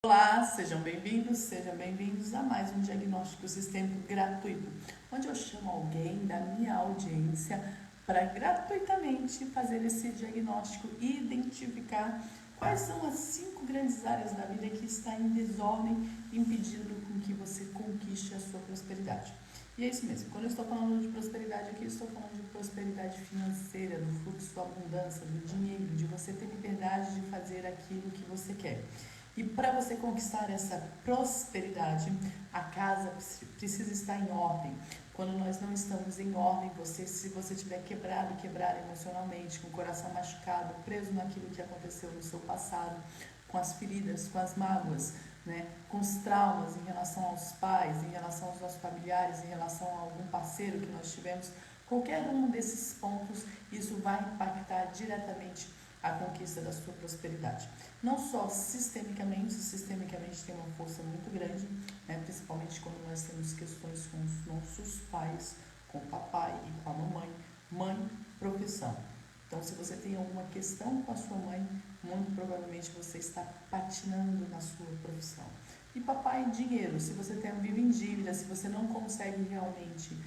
Olá, sejam bem-vindos a mais um diagnóstico sistêmico gratuito, onde eu chamo alguém da minha audiência para gratuitamente fazer esse diagnóstico e identificar quais são as 5 grandes áreas da vida que está em desordem, impedindo com que você conquiste a sua prosperidade. E é isso mesmo, quando eu estou falando de prosperidade aqui, eu estou falando de prosperidade financeira, do fluxo da abundância, do dinheiro, de você ter liberdade de fazer aquilo que você quer. E para você conquistar essa prosperidade, a casa precisa estar em ordem. Quando nós não estamos em ordem, se você estiver quebrado emocionalmente, com o coração machucado, preso naquilo que aconteceu no seu passado, com as feridas, com as mágoas, com os traumas em relação aos pais, em relação aos nossos familiares, em relação a algum parceiro que nós tivemos, qualquer um desses pontos, isso vai impactar diretamente a conquista da sua prosperidade. Não só sistemicamente tem uma força muito grande, principalmente quando nós temos questões com os nossos pais, com o papai e com a mamãe. Mãe, profissão. Então, se você tem alguma questão com a sua mãe, muito provavelmente você está patinando na sua profissão. E papai, dinheiro. Se você vive em dívida, se você não consegue realmente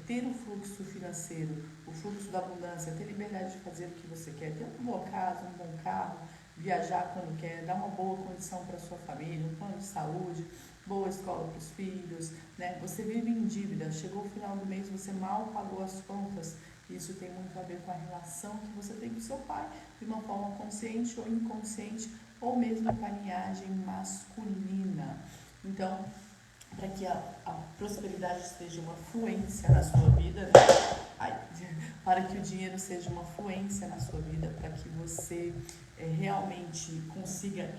ter o fluxo financeiro, o fluxo da abundância, ter liberdade de fazer o que você quer, ter uma boa casa, um bom carro, viajar quando quer, dar uma boa condição para a sua família, um plano de saúde, boa escola para os filhos, Você vive em dívida, chegou o final do mês, você mal pagou as contas. Isso tem muito a ver com a relação que você tem com o seu pai, de uma forma consciente ou inconsciente, ou mesmo com a linhagem masculina. Então, para que a prosperidade seja uma fluência na sua vida, para que o dinheiro seja uma fluência na sua vida, para que você realmente consiga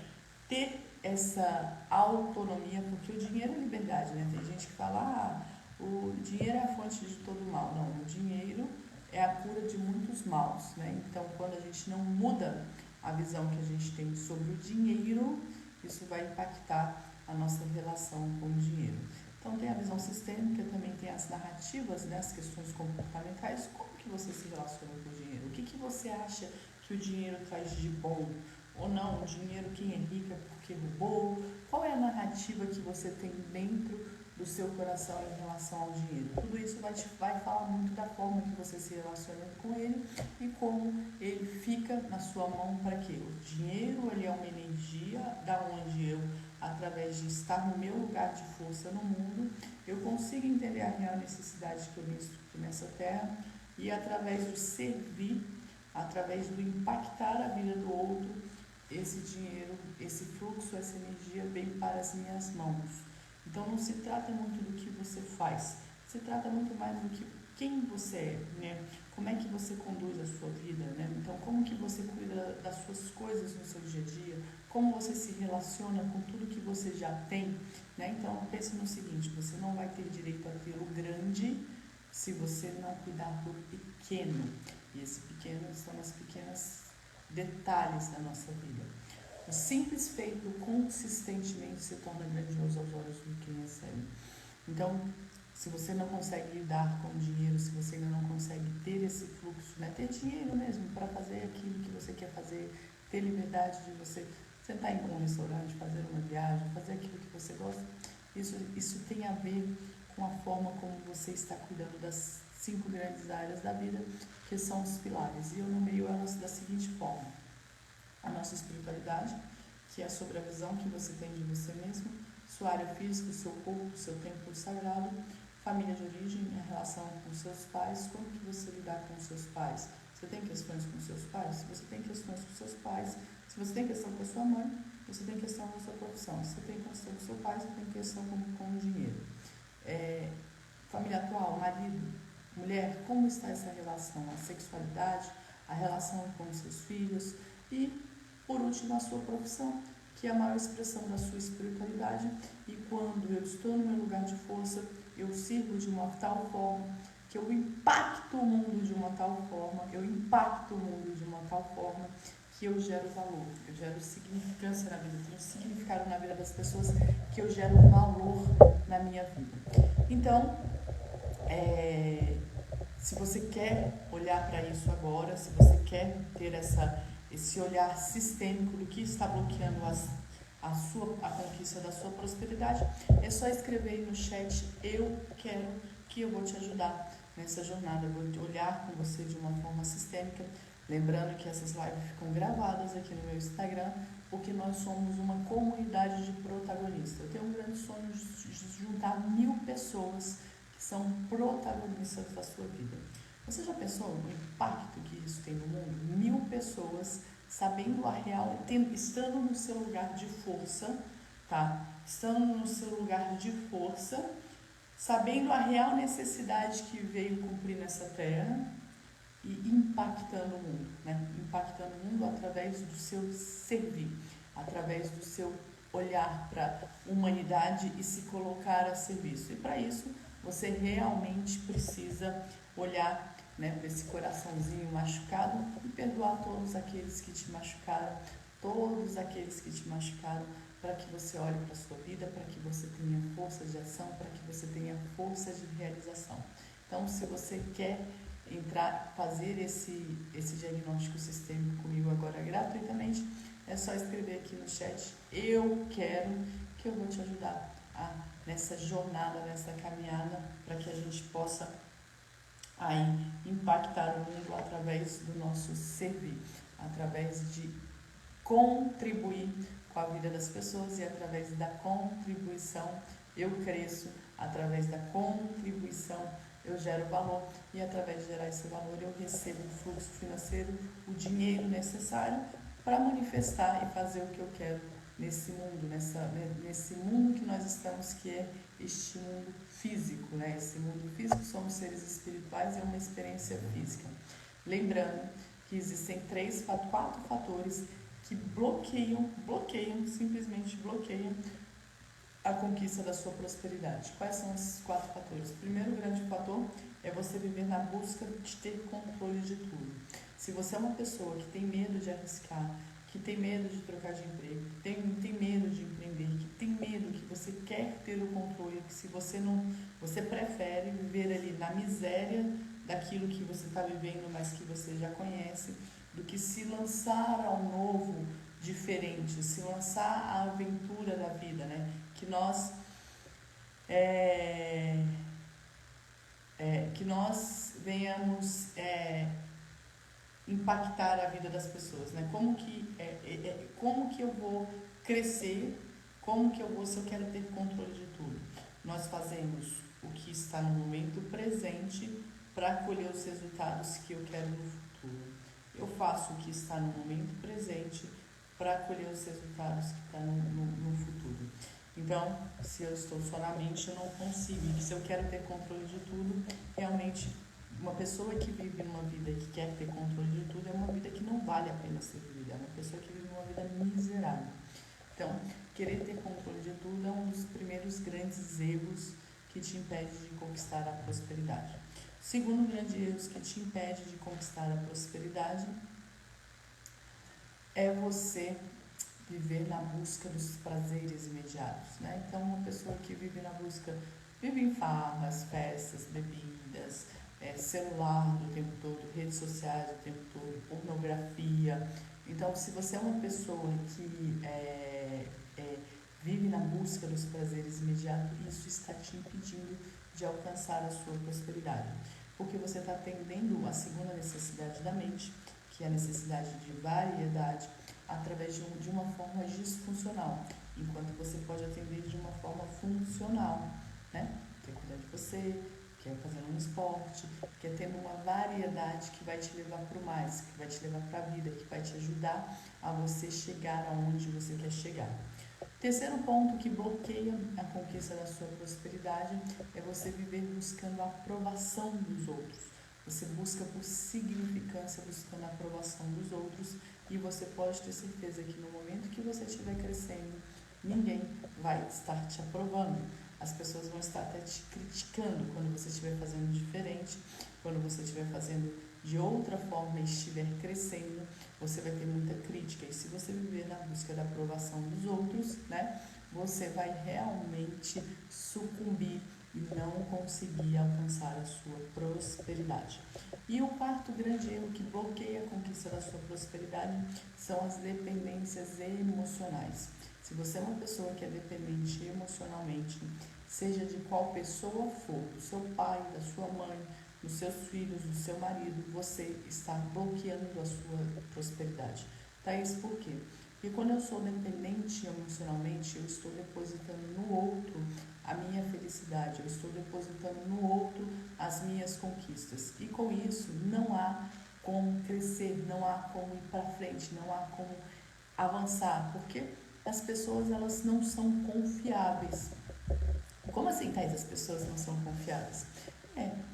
ter essa autonomia, porque o dinheiro é liberdade, Tem gente que fala, o dinheiro é a fonte de todo mal. Não, o dinheiro é a cura de muitos maus, Então, quando a gente não muda a visão que a gente tem sobre o dinheiro, isso vai impactar a nossa relação com o dinheiro. Então, tem a visão sistêmica, também tem as narrativas, as questões comportamentais. Como que você se relaciona com o dinheiro? O que você acha que o dinheiro traz de bom? Ou não, o dinheiro, quem é rico é porque roubou? Qual é a narrativa que você tem dentro do seu coração em relação ao dinheiro? Tudo isso vai falar muito da forma que você se relaciona com ele e como ele fica na sua mão para quê? O dinheiro, ele é uma energia da onde eu, através de estar no meu lugar de força no mundo, eu consigo entender a real necessidade que eu visto nessa terra e através do servir, através do impactar a vida do outro, esse dinheiro, esse fluxo, essa energia vem para as minhas mãos. Então, não se trata muito do que você faz, se trata muito mais do que quem você é, Como é que você conduz a sua vida, Então, como que você cuida das suas coisas no seu dia a dia, como você se relaciona com tudo que você já tem, Então, pense no seguinte, você não vai ter direito a ter o grande se você não cuidar do pequeno. E esse pequeno são as pequenas detalhes da nossa vida. O simples feito consistentemente se torna grandioso aos olhos de quem recebe. Então, se você não consegue lidar com o dinheiro, se você ainda não consegue ter esse fluxo, ter dinheiro mesmo para fazer aquilo que você quer fazer, ter liberdade de você sentar em um restaurante, fazer uma viagem, fazer aquilo que você gosta, isso tem a ver com a forma como você está cuidando das 5 grandes áreas da vida, que são os pilares. E eu nomeio elas da seguinte forma: a nossa espiritualidade, que é sobre a visão que você tem de você mesmo, sua área física, o seu corpo, o seu templo sagrado, família de origem, a relação com seus pais, como que você lidar com seus pais. Você tem questões com seus pais? Se você tem questões com seus pais, se você tem questão com a sua mãe, você tem questão com a sua profissão. Se você tem questão com seu pai, você tem questão com o dinheiro. Família atual, marido, mulher, como está essa relação? A sexualidade, a relação com os seus filhos e, por último, a sua profissão, que é a maior expressão da sua espiritualidade. E quando eu estou no meu lugar de força, eu sirvo de uma tal forma que eu impacto o mundo de uma tal forma, que eu gero valor, eu gero significância na vida, eu tenho significado na vida das pessoas, que eu gero valor na minha vida. Então, se você quer olhar para isso agora, se você quer ter esse olhar sistêmico do que está bloqueando a conquista da sua prosperidade, é só escrever aí no chat, eu quero, que eu vou te ajudar nessa jornada, eu vou olhar com você de uma forma sistêmica. Lembrando que essas lives ficam gravadas aqui no meu Instagram, porque nós somos uma comunidade de protagonistas. Eu tenho um grande sonho de juntar 1000 pessoas que são protagonistas da sua vida. Você já pensou no impacto que isso tem no mundo? 1000 pessoas sabendo a real, estando no seu lugar de força, tá? Estando no seu lugar de força, sabendo a real necessidade que veio cumprir nessa terra e impactando o mundo, né? Impactando o mundo através do seu servir, através do seu olhar para a humanidade e se colocar a serviço. E para isso, você realmente precisa olhar, né, para esse coraçãozinho machucado e perdoar todos aqueles que te machucaram, para que você olhe para a sua vida, para que você tenha força de ação, para que você tenha força de realização. Então, se você quer fazer esse diagnóstico sistêmico comigo agora gratuitamente, é só escrever aqui no chat, eu quero, que eu vou te ajudar nessa jornada, nessa caminhada, para que a gente possa aí impactar o mundo através do nosso servir, através de contribuir com a vida das pessoas, e através da contribuição eu cresço, através da contribuição eu gero valor, e através de gerar esse valor eu recebo o fluxo financeiro, o dinheiro necessário para manifestar e fazer o que eu quero nesse mundo, nesse mundo que nós estamos, que é este mundo físico, né? Esse mundo físico, somos seres espirituais, é uma experiência física. Lembrando que existem 4 fatores que simplesmente bloqueiam a conquista da sua prosperidade. Quais são esses 4 fatores? O primeiro grande fator é você viver na busca de ter controle de tudo. Se você é uma pessoa que tem medo de arriscar, que tem medo de trocar de emprego, que tem medo de empreender, que tem medo, que você quer ter o controle, que se você não, você prefere viver ali na miséria daquilo que você está vivendo, mas que você já conhece, do que se lançar ao novo, diferente, se lançar à aventura da vida, né? Que nós venhamos impactar a vida das pessoas, né? Como que eu vou crescer, se eu quero ter controle de tudo? Nós fazemos o que está no momento presente para colher os resultados que eu quero no futuro. Eu faço o que está no momento presente para colher os resultados que estão no futuro. Então, se eu estou só na mente, eu não consigo. E se eu quero ter controle de tudo, realmente, uma pessoa que vive uma vida que quer ter controle de tudo é uma vida que não vale a pena ser vivida. É uma pessoa que vive uma vida miserável. Então, querer ter controle de tudo é um dos primeiros grandes erros que te impede de conquistar a prosperidade. O segundo grande erro que te impede de conquistar a prosperidade é você viver na busca dos prazeres imediatos, né? Então, uma pessoa que vive em farras, festas, bebidas, celular o tempo todo, redes sociais o tempo todo, pornografia. Então, se você é uma pessoa que vive na busca dos prazeres imediatos, isso está te impedindo de alcançar a sua prosperidade, porque você está atendendo a segunda necessidade da mente, que é a necessidade de variedade, através de uma forma disfuncional, enquanto você pode atender de uma forma funcional, né? Quer cuidar de você, quer fazer um esporte, quer ter uma variedade que vai te levar para o mais, que vai te levar para a vida, que vai te ajudar a você chegar aonde você quer chegar. Terceiro ponto que bloqueia a conquista da sua prosperidade é você viver buscando a aprovação dos outros. Você busca por significância, buscando a aprovação dos outros, e você pode ter certeza que no momento que você estiver crescendo, ninguém vai estar te aprovando. As pessoas vão estar até te criticando quando você estiver fazendo diferente, quando você estiver fazendo de outra forma e estiver crescendo, você vai ter muita crítica. E se você viver na busca da aprovação dos outros, né, você vai realmente sucumbir e não conseguir alcançar a sua prosperidade. E o quarto grande erro que bloqueia a conquista da sua prosperidade são as dependências emocionais. Se você é uma pessoa que é dependente emocionalmente, seja de qual pessoa for, do seu pai, da sua mãe, dos seus filhos, do seu marido, você está bloqueando a sua prosperidade. Thaís, por quê? Porque quando eu sou dependente emocionalmente, eu estou depositando no outro a minha felicidade, eu estou depositando no outro as minhas conquistas. E com isso, não há como crescer, não há como ir para frente, não há como avançar, porque as pessoas, elas não são confiáveis. Como assim, Thaís, as pessoas não são confiáveis?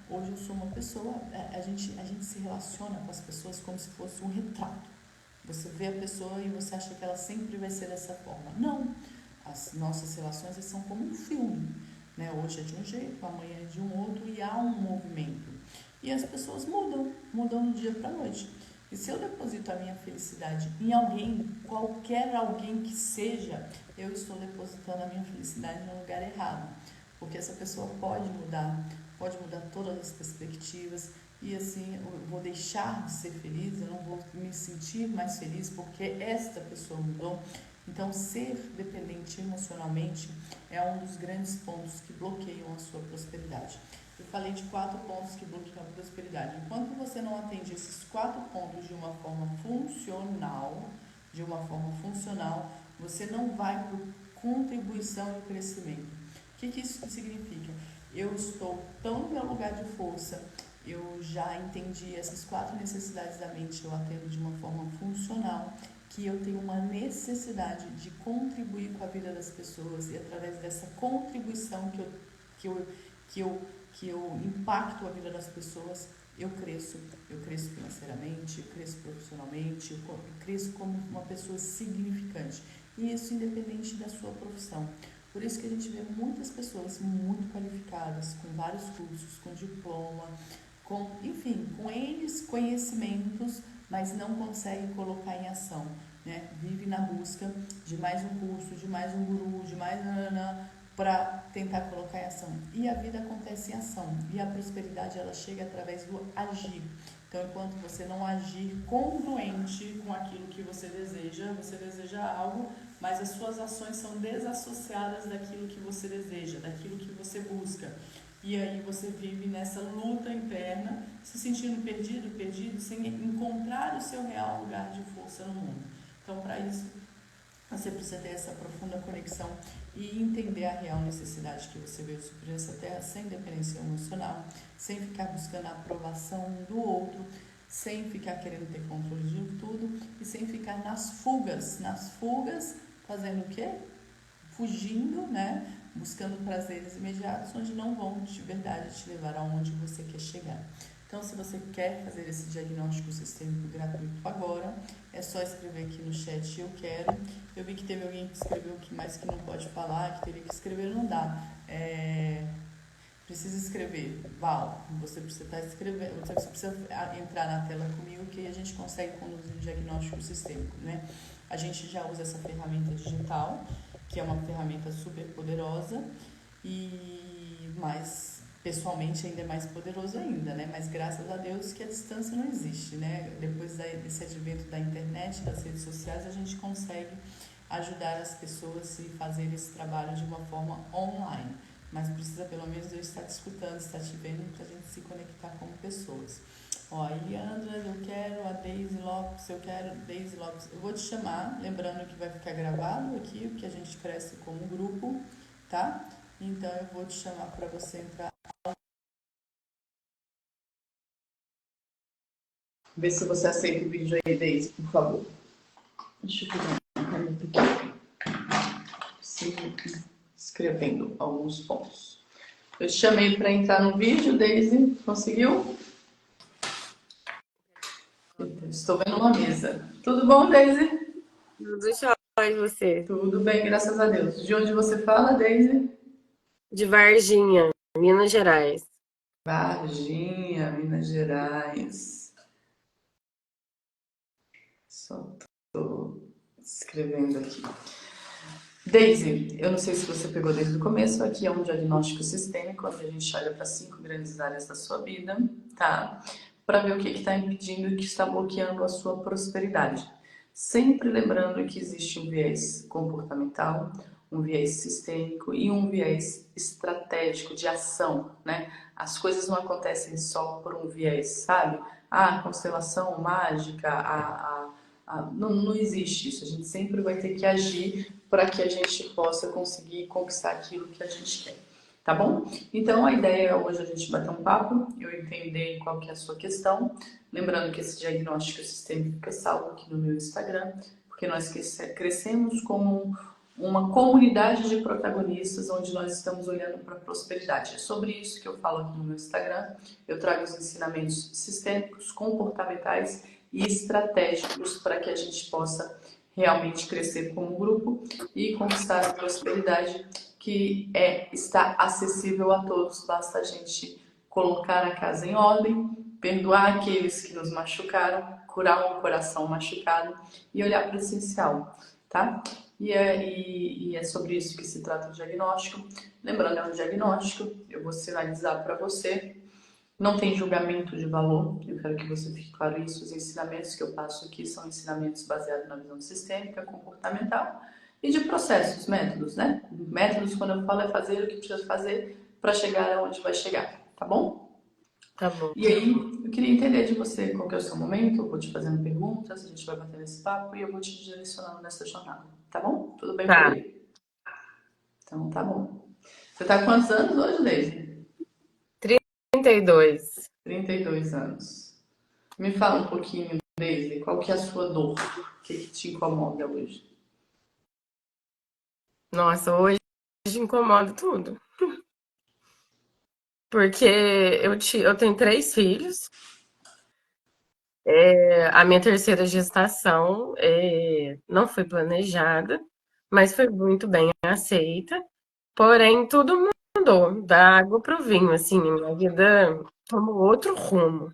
Hoje eu sou uma pessoa, a gente se relaciona com as pessoas como se fosse um retrato. Você vê a pessoa e você acha que ela sempre vai ser dessa forma. Não, as nossas relações são como um filme, né? Hoje é de um jeito, amanhã é de um outro e há um movimento. E as pessoas mudam do dia para a noite. E se eu deposito a minha felicidade em alguém, qualquer alguém que seja, eu estou depositando a minha felicidade no lugar errado. Porque essa pessoa pode mudar todas as perspectivas e assim eu vou deixar de ser feliz, eu não vou me sentir mais feliz porque esta pessoa mudou. Então, ser dependente emocionalmente é um dos grandes pontos que bloqueiam a sua prosperidade. Eu falei de 4 pontos que bloqueiam a prosperidade. Enquanto você não atende esses 4 pontos de uma forma funcional, você não vai para contribuição e crescimento. O que isso significa? Eu estou tão no meu lugar de força, eu já entendi essas 4 necessidades da mente, eu atendo de uma forma funcional, que eu tenho uma necessidade de contribuir com a vida das pessoas e através dessa contribuição que eu impacto a vida das pessoas, eu cresço financeiramente, eu cresço profissionalmente, eu cresço como uma pessoa significante. E isso independente da sua profissão. Por isso que a gente vê muitas pessoas muito qualificadas, com vários cursos, com diploma, com N conhecimentos, mas não consegue colocar em ação, né? Vive na busca de mais um curso, de mais um guru, de mais para tentar colocar em ação. E a vida acontece em ação. E a prosperidade, ela chega através do agir. Então, enquanto você não agir congruente com aquilo que você deseja algo, mas as suas ações são desassociadas daquilo que você deseja, daquilo que você busca. E aí você vive nessa luta interna, se sentindo perdido, sem encontrar o seu real lugar de força no mundo. Então, para isso, você precisa ter essa profunda conexão e entender a real necessidade que você veio suprir nessa terra, sem dependência emocional, sem ficar buscando a aprovação do outro, sem ficar querendo ter controle de tudo e sem ficar nas fugas, fazendo o quê? Fugindo, né? Buscando prazeres imediatos, onde não vão de verdade te levar aonde você quer chegar. Então, se você quer fazer esse diagnóstico sistêmico gratuito agora, é só escrever aqui no chat eu quero. Eu vi que teve alguém que escreveu que mais que não pode falar, que teria que escrever, não dá. Precisa escrever. Val, você precisa estar escrevendo, você precisa entrar na tela comigo que a gente consegue conduzir o diagnóstico sistêmico, né? A gente já usa essa ferramenta digital, que é uma ferramenta super poderosa, mas pessoalmente ainda é mais poderoso ainda, né? Mas graças a Deus que a distância não existe, né? Depois desse advento da internet, das redes sociais, a gente consegue ajudar as pessoas a fazer esse trabalho de uma forma online. Mas precisa pelo menos eu estar te escutando, estar te vendo, para a gente se conectar como pessoas. Ó, a Eliandra, eu quero, a Daisy Lopes, eu quero, Daisy Lopes, eu vou te chamar, lembrando que vai ficar gravado aqui, porque a gente cresce como grupo, tá? Então eu vou te chamar para você entrar. Vê se você aceita o vídeo aí, Daisy, por favor. Deixa eu pegar uma caneta aqui. Sim, escrevendo alguns pontos. Eu te chamei para entrar no vídeo, Daisy, conseguiu? Estou vendo uma mesa. Tudo bom, Daisy? Tudo jóia, e você? Tudo bem, graças a Deus. De onde você fala, Daisy? De Varginha, Minas Gerais. Varginha, Minas Gerais. Só estou escrevendo aqui. Daisy, eu não sei se você pegou desde o começo, aqui é um diagnóstico sistêmico, onde a gente olha para 5 grandes áreas da sua vida, tá? Para ver o que está impedindo e o que está bloqueando a sua prosperidade. Sempre lembrando que existe um viés comportamental, um viés sistêmico e um viés estratégico de ação, né? As coisas não acontecem só por um viés, sabe? Ah, constelação mágica, não existe isso. A gente sempre vai ter que agir para que a gente possa conseguir conquistar aquilo que a gente quer. Tá bom? Então a ideia é hoje a gente bater um papo, eu entender qual que é a sua questão. Lembrando que esse diagnóstico sistêmico fica salvo aqui no meu Instagram, porque nós crescemos como uma comunidade de protagonistas onde nós estamos olhando para a prosperidade. É sobre isso que eu falo aqui no meu Instagram. Eu trago os ensinamentos sistêmicos, comportamentais e estratégicos para que a gente possa realmente crescer como grupo e conquistar a prosperidade que está acessível a todos. Basta a gente colocar a casa em ordem, perdoar aqueles que nos machucaram, curar um coração machucado e olhar para o essencial, tá? E é sobre isso que se trata o diagnóstico. Lembrando, é um diagnóstico, eu vou sinalizar para você. Não tem julgamento de valor, eu quero que você fique claro isso. Os ensinamentos que eu passo aqui são ensinamentos baseados na visão sistêmica, comportamental e de processos, métodos, né? Métodos, quando eu falo, é fazer o que precisa fazer para chegar aonde vai chegar, tá bom? Tá bom. E aí, eu queria entender de você qual que é o seu momento, eu vou te fazendo perguntas, a gente vai batendo esse papo e eu vou te direcionando nessa jornada, tá bom? Tudo bem por Tá. aí? Então, tá bom. Você tá com quantos anos hoje, Deise? 32. 32 anos. Me fala um pouquinho, Deise, qual que é a sua dor? O que te incomoda hoje? Nossa, hoje incomoda tudo. Porque eu tenho 3 filhos. A minha terceira gestação não foi planejada, mas foi muito bem aceita. Porém, tudo mudou, da água pro vinho, assim, minha vida tomou outro rumo.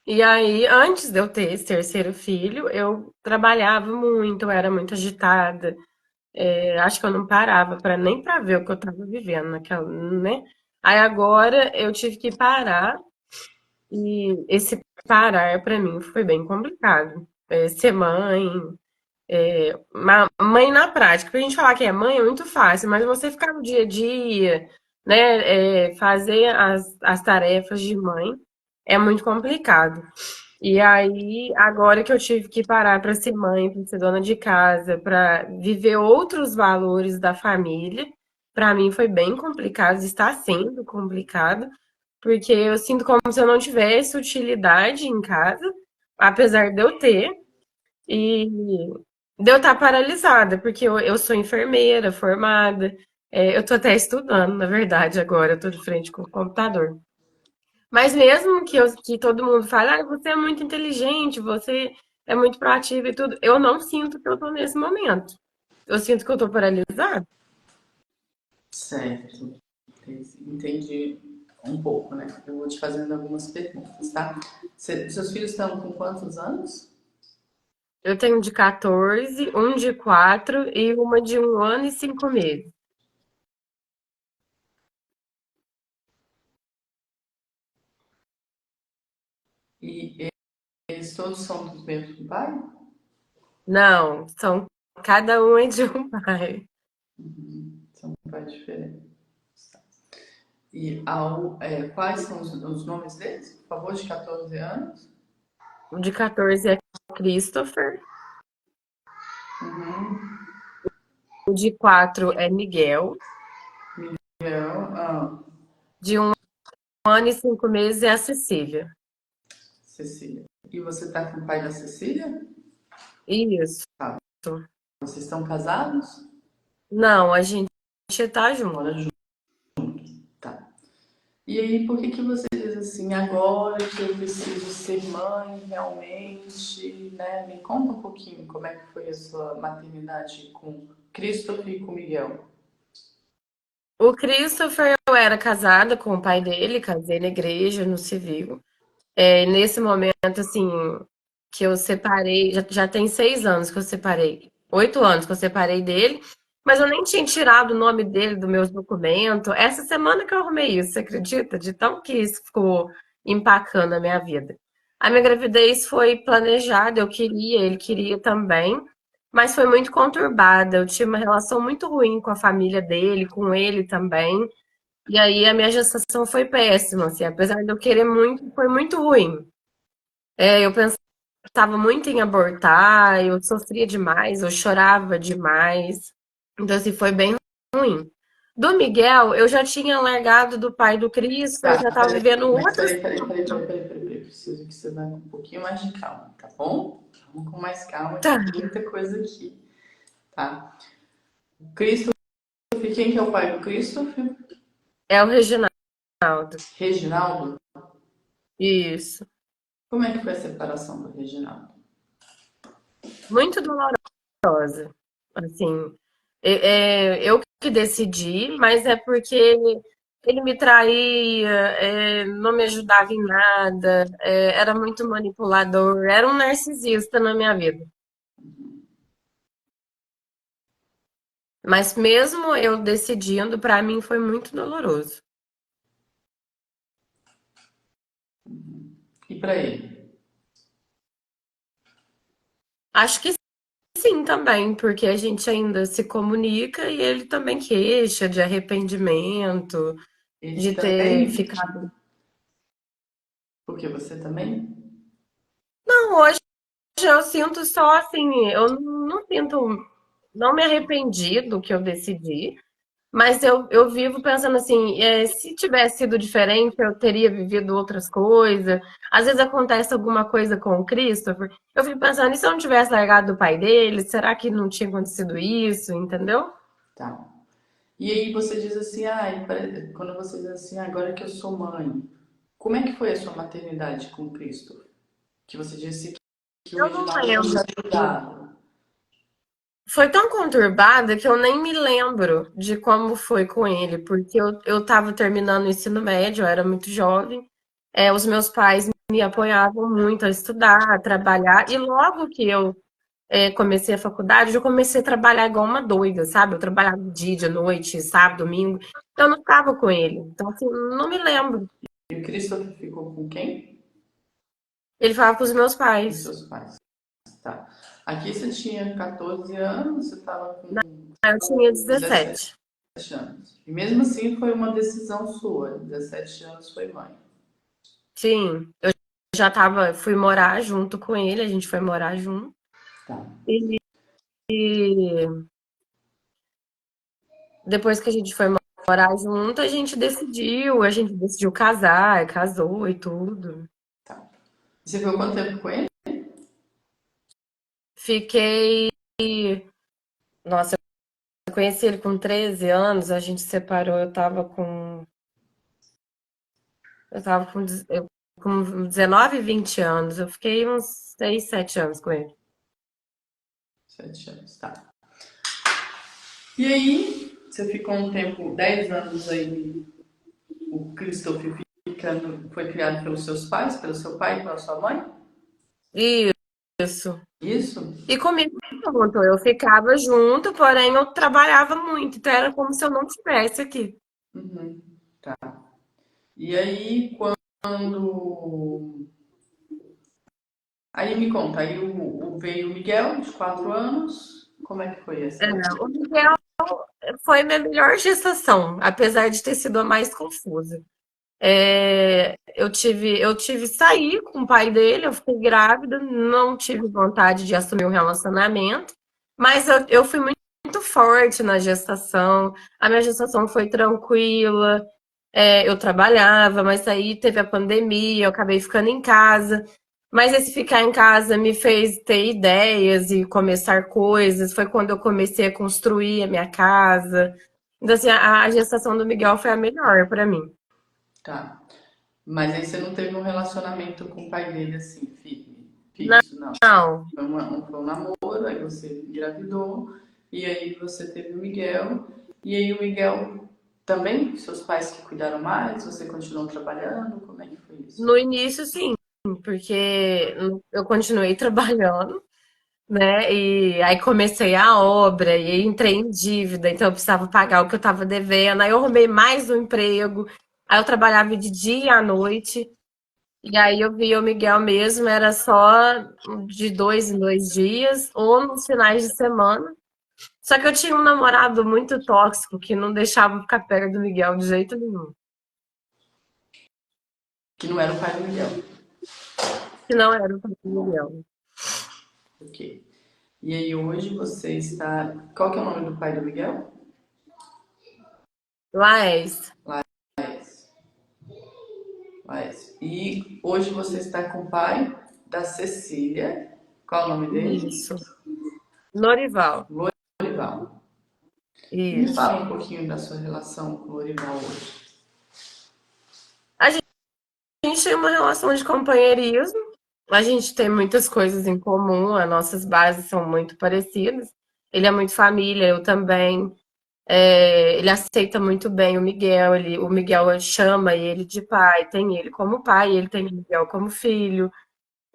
E aí, antes de eu ter esse terceiro filho, eu trabalhava muito, eu era muito agitada. Acho que eu não parava para nem para ver o que eu estava vivendo naquela, né? Aí agora eu tive que parar e esse parar para mim foi bem complicado. Ser mãe, mãe na prática, pra gente falar que é mãe é muito fácil, mas você ficar no dia a dia, né, fazer as tarefas de mãe é muito complicado. E aí, agora que eu tive que parar para ser mãe, para ser dona de casa, para viver outros valores da família, para mim foi bem complicado, está sendo complicado, porque eu sinto como se eu não tivesse utilidade em casa, apesar de eu ter, e de eu estar paralisada, porque eu sou enfermeira formada, eu estou até estudando, na verdade, agora, eu estou de frente com o computador. Mas mesmo que todo mundo fale, ah, você é muito inteligente, você é muito proativa e tudo, eu não sinto que eu tô nesse momento. Eu sinto que eu tô paralisada. Certo. Entendi um pouco, né? Eu vou te fazendo algumas perguntas, tá? Seus filhos estão com quantos anos? Eu tenho de 14, um de 4 e uma de 1 ano e 5 meses. E eles todos são do mesmo pai? Não, são cada um é de um pai. São pais diferentes. Quais são os nomes deles, por favor, de 14 anos? O de 14 é Christopher, Uhum. o de 4 é Miguel, Miguel, de 1 ano e 5 meses é a Cecília. Cecília. E você tá com o pai da Cecília? Isso. Tá. Vocês estão casados? Não, a gente tá junto. Mora junto. Tá. E aí, por que você diz assim, agora que eu preciso ser mãe realmente, né? Me conta um pouquinho como é que foi a sua maternidade com Christopher e com Miguel. O Christopher, eu era casada com o pai dele, casei na igreja, no civil. Nesse momento, assim, que eu separei, já tem 6 anos que eu separei, 8 anos que eu separei dele, mas eu nem tinha tirado o nome dele dos meus documentos. Essa semana que eu arrumei isso, você acredita? De tão que isso ficou empacando a minha vida. A minha gravidez foi planejada, eu queria, ele queria também, mas foi muito conturbada. Eu tinha uma relação muito ruim com a família dele, com ele também. E aí a minha gestação foi péssima, assim, apesar de eu querer muito, foi muito ruim. Eu pensava muito em abortar, eu sofria demais, eu chorava demais. Então, assim, foi bem ruim. Do Miguel, eu já tinha largado do pai do Cristo, eu Tá, já estava vivendo mas outras. peraí. Preciso que você vá com um pouquinho mais de calma, tá bom? Vamos com mais calma, que Tá, tem muita coisa aqui, tá? Cristo, quem que é o pai do Cristo? é o Reginaldo. Reginaldo? Isso. Como é que foi a separação do Reginaldo? Muito dolorosa. Assim, eu que decidi, mas é porque ele me traía, não me ajudava em nada, era muito manipulador, era um narcisista na minha vida. Mas mesmo eu decidindo, para mim foi muito doloroso. E para ele? Acho que sim também, porque a gente ainda se comunica e ele também queixa de arrependimento, Ele de ter também? ficado. Porque você também? Não, hoje eu sinto só assim, eu não sinto, não me arrependi do que eu decidi, mas eu vivo pensando assim, se tivesse sido diferente, eu teria vivido outras coisas. Às vezes acontece alguma coisa com o Christopher, eu fico pensando, e se eu não tivesse largado do pai dele, será que não tinha acontecido isso, entendeu? Tá. E aí você diz assim, quando você diz assim, agora que eu sou mãe, como é que foi a sua maternidade com Cristo? Que você disse que o Eu não Reginaldo não te lembro. ajudava. Foi tão conturbada que eu nem me lembro de como foi com ele, porque eu estava terminando o ensino médio, eu era muito jovem. Os meus pais me apoiavam muito a estudar, a trabalhar, e logo que eu comecei a faculdade, eu comecei a trabalhar igual uma doida, sabe? Eu trabalhava dia, de noite, sábado, domingo, então eu não estava com ele. Então, assim, não me lembro. E o Cristo ficou com quem? Ele falava com os meus Com pais. seus pais. Tá. Aqui você tinha 14 anos, você estava com Aí eu tinha 17 17. anos. E mesmo assim foi uma decisão sua. 17 anos foi mãe. Sim, eu já tava, fui morar junto com ele, a gente foi morar junto. Tá. E depois que a gente foi morar junto, a gente decidiu casar, casou e tudo. Tá. E você ficou quanto tempo com ele? Fiquei, nossa, eu conheci ele com 13 anos, a gente separou, com 19, 20 anos. Eu fiquei uns 6, 7 anos com ele. 7 anos, tá. E aí, você ficou um tempo, 10 anos aí, o Christopher foi criado pelos seus pais, pelo seu pai e pela sua mãe? Isso. Isso? E comigo junto, eu ficava junto, porém eu trabalhava muito, então era como se eu não estivesse aqui. Uhum, tá. E aí, quando. Aí me conta, aí veio o Miguel, de 4 anos. Como é que foi essa? O Miguel foi minha melhor gestação, apesar de ter sido a mais confusa. Eu tive sair com o pai dele, eu fiquei grávida, não tive vontade de assumir um relacionamento, mas eu fui muito forte na gestação. A minha gestação foi tranquila, eu trabalhava, mas aí teve a pandemia, eu acabei ficando em casa. Mas esse ficar em casa me fez ter ideias e começar coisas. Foi quando eu comecei a construir a minha casa. Então, assim, a gestação do Miguel foi a melhor para mim. Tá. Mas aí você não teve um relacionamento com o pai dele assim, firme, fixo, não. Não, Foi um namoro, aí você engravidou, e aí você teve o Miguel, e aí o Miguel também, seus pais que cuidaram mais, você continuou trabalhando, como é que foi isso? no início sim, porque eu continuei trabalhando, né? E aí comecei a obra e aí entrei em dívida, então eu precisava pagar o que eu estava devendo. Aí eu arrumei mais um emprego, aí eu trabalhava de dia à noite. E aí eu via o Miguel mesmo, era só de 2 em 2 dias, ou nos finais de semana. Só que eu tinha um namorado muito tóxico que não deixava eu ficar perto do Miguel de jeito nenhum. Que não era o pai do Miguel. Que não era o pai do Miguel. Ok. E aí hoje você está. Qual que é o nome do pai do Miguel? Laés, Laércio. Laércio. E hoje você está com o pai da Cecília. Qual é o nome dele? isso. Norival, Lorival. E me isso. fala um pouquinho da sua relação com o Lorival hoje. A gente tem uma relação de companheirismo, a gente tem muitas coisas em comum, as nossas bases são muito parecidas. Ele é muito família, eu também. Ele aceita muito bem o Miguel, o Miguel chama ele de pai, tem ele como pai, ele tem o Miguel como filho.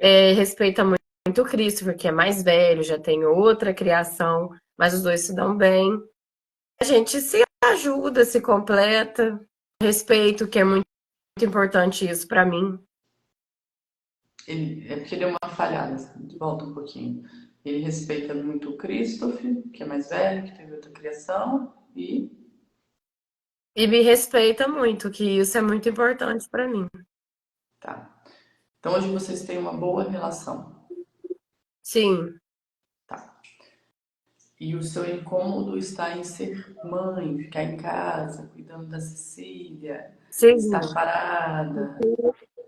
Respeita muito o Christopher, que é mais velho, já tem outra criação, mas os dois se dão bem. A gente se ajuda, se completa, respeito, que é muito importante isso pra mim. É porque deu uma falhada, volta um pouquinho. Ele respeita muito o Christopher, que é mais velho, que teve outra criação, e E me respeita muito, que isso é muito importante pra mim. tá. Então hoje vocês têm uma boa relação, Sim, tá? E o seu incômodo está em ser mãe, ficar em casa, cuidando da Cecília, sim. estar parada.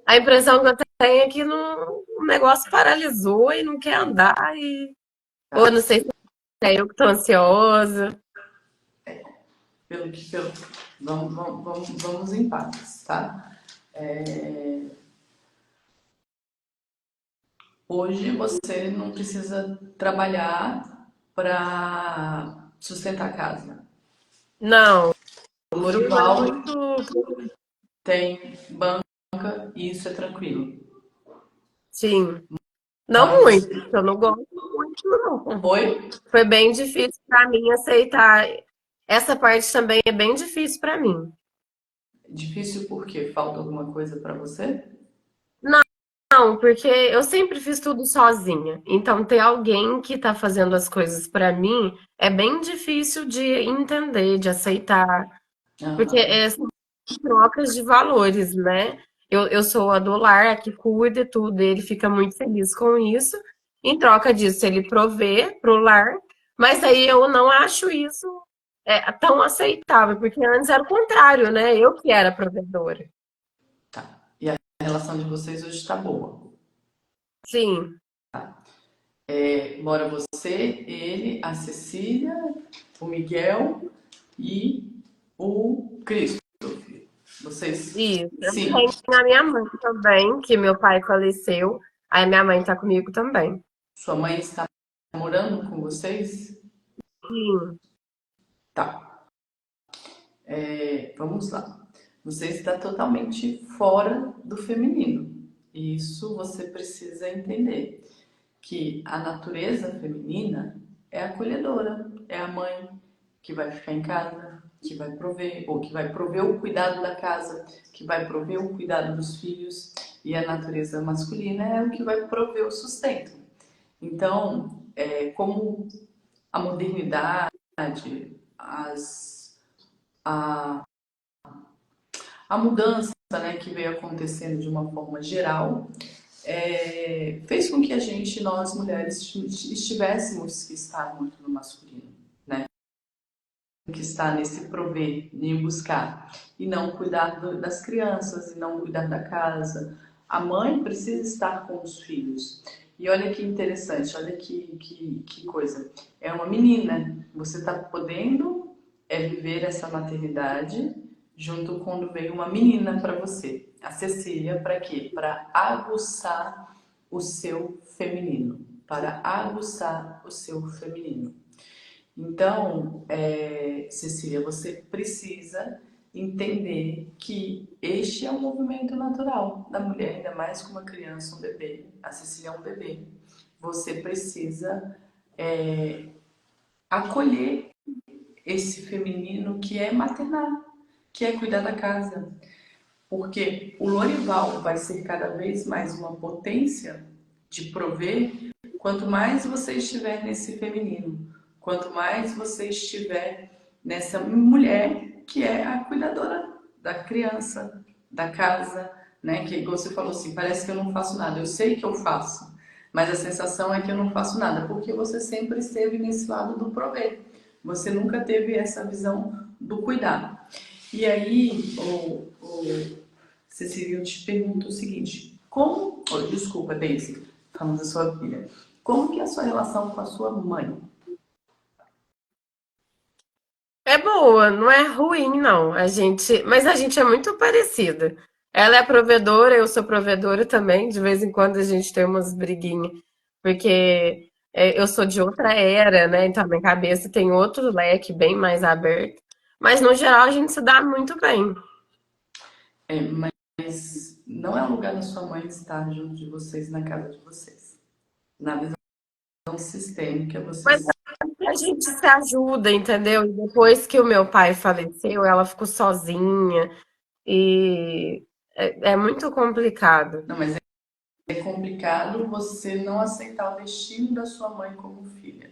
A impressão que eu tenho é que o negócio paralisou e não quer andar. Ou Tá? não sei se é eu que tô ansiosa. Pelo, vamos em partes, tá? Hoje você não precisa trabalhar para sustentar a casa. Não, O por um é Lorival muito. tem banca e isso é tranquilo. Sim. Não Mas muito, eu não gosto muito, não. foi Foi bem difícil pra mim aceitar. Essa parte também é bem difícil pra mim. difícil porque falta alguma coisa para você? Não, porque eu sempre fiz tudo sozinha. Então, ter alguém que tá fazendo as coisas pra mim é bem difícil de entender, de aceitar. Porque Aham. são trocas de valores, né? Eu sou a do lar, a que cuida e tudo, e ele fica muito feliz com isso. Em troca disso, ele provê pro lar, mas aí eu não acho isso tão aceitável, porque antes era o contrário, né? Eu que era provedora. Tá. E a relação de vocês hoje está boa. Sim, Mora você, ele, a Cecília, o Miguel e o Cristo. Vocês, isso. Eu sim. tenho a minha mãe também, que meu pai faleceu, aí minha mãe tá comigo também. Sua mãe está morando com vocês? Sim, Tá. Vamos lá. Você está totalmente fora do feminino. E isso você precisa entender. Que a natureza feminina é acolhedora, é a mãe que vai ficar em casa, que vai prover, ou que vai prover o cuidado da casa, que vai prover o cuidado dos filhos, e a natureza masculina é o que vai prover o sustento. Então, como a modernidade, as, a, a mudança, né, que veio acontecendo de uma forma geral, fez com que a gente, nós mulheres, estivéssemos que estar muito no masculino, né? Que está nesse prover, em buscar, e não cuidar das crianças, e não cuidar da casa. A mãe precisa estar com os filhos. E olha que interessante, olha que coisa. É uma menina, você está podendo viver essa maternidade junto quando veio uma menina para você. A Cecília, para quê? Para aguçar o seu feminino. Para aguçar o seu feminino. Então, Cecília, você precisa entender que este é um movimento natural da mulher, ainda mais com uma criança, um bebê. A Cecília é um bebê. Você precisa acolher esse feminino que é maternar, que é cuidar da casa. Porque o Lorival vai ser cada vez mais uma potência de prover, quanto mais você estiver nesse feminino, quanto mais você estiver nessa mulher que é a cuidadora da criança, da casa, né? Que igual você falou assim, parece que eu não faço nada. Eu sei que eu faço, mas a sensação é que eu não faço nada, porque você sempre esteve nesse lado do prover. Você nunca teve essa visão do cuidar. E aí, Cecília, eu te pergunto o seguinte: como, desculpa, Daisy, falando da sua filha, como que é a sua relação com a sua mãe? É boa, não é ruim, não. Mas a gente é muito parecida. Ela é provedora, eu sou provedora também. De vez em quando a gente tem umas briguinhas, porque eu sou de outra era, né? Então a minha cabeça tem outro leque bem mais aberto. Mas no geral a gente se dá muito bem. Mas não é o lugar da sua mãe estar junto de vocês na casa de vocês. Na visão sistêmica, Mas vocês. a gente se ajuda, entendeu? E depois que o meu pai faleceu, ela ficou sozinha e é muito complicado. Não, mas é complicado você não aceitar o destino da sua mãe como filha,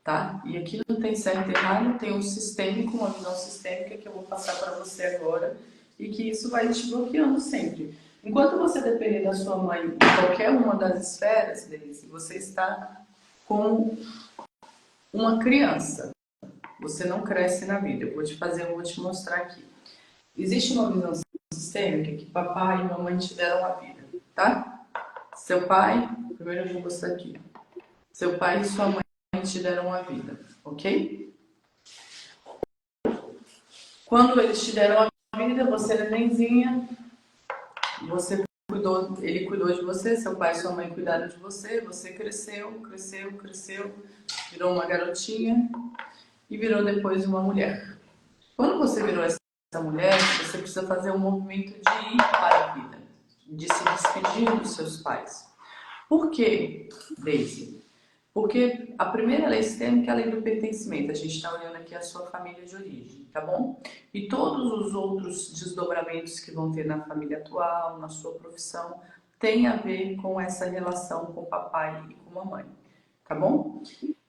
tá? E aqui não tem certo e errado, tem um sistêmico, uma visão sistêmica que eu vou passar para você agora e que isso vai te bloqueando sempre. Enquanto você depender da sua mãe em qualquer uma das esferas, Denise, você está com uma criança. Você não cresce na vida. Eu vou te mostrar aqui. Existe uma visão sistêmica que papai e mamãe te deram a vida, tá? Seu pai, primeiro eu vou mostrar aqui. Seu pai e sua mãe te deram a vida, ok? Quando eles te deram a vida, você era nenenzinha, ele cuidou de você, seu pai e sua mãe cuidaram de você, você cresceu, virou uma garotinha e virou depois uma mulher. Quando você virou essa mulher, você precisa fazer um movimento de ir para a vida, de se despedir dos seus pais. Por quê, Daisy? Porque a primeira lei sistêmica é a lei do pertencimento. A gente está olhando aqui a sua família de origem, tá bom? E todos os outros desdobramentos que vão ter na família atual, na sua profissão, tem a ver com essa relação com o papai e com a mamãe, tá bom?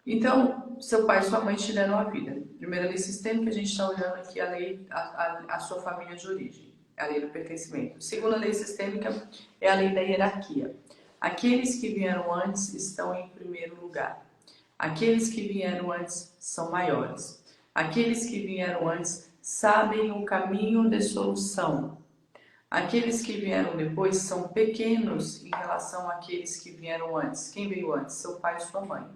Então, seu pai e sua mãe te deram a vida. Primeira lei sistêmica, a gente está olhando aqui a sua família de origem, a lei do pertencimento. Segunda lei sistêmica é a lei da hierarquia. Aqueles que vieram antes estão em primeiro lugar. Aqueles que vieram antes são maiores. Aqueles que vieram antes sabem o caminho de solução. Aqueles que vieram depois são pequenos em relação àqueles que vieram antes. Quem veio antes? Seu pai e sua mãe.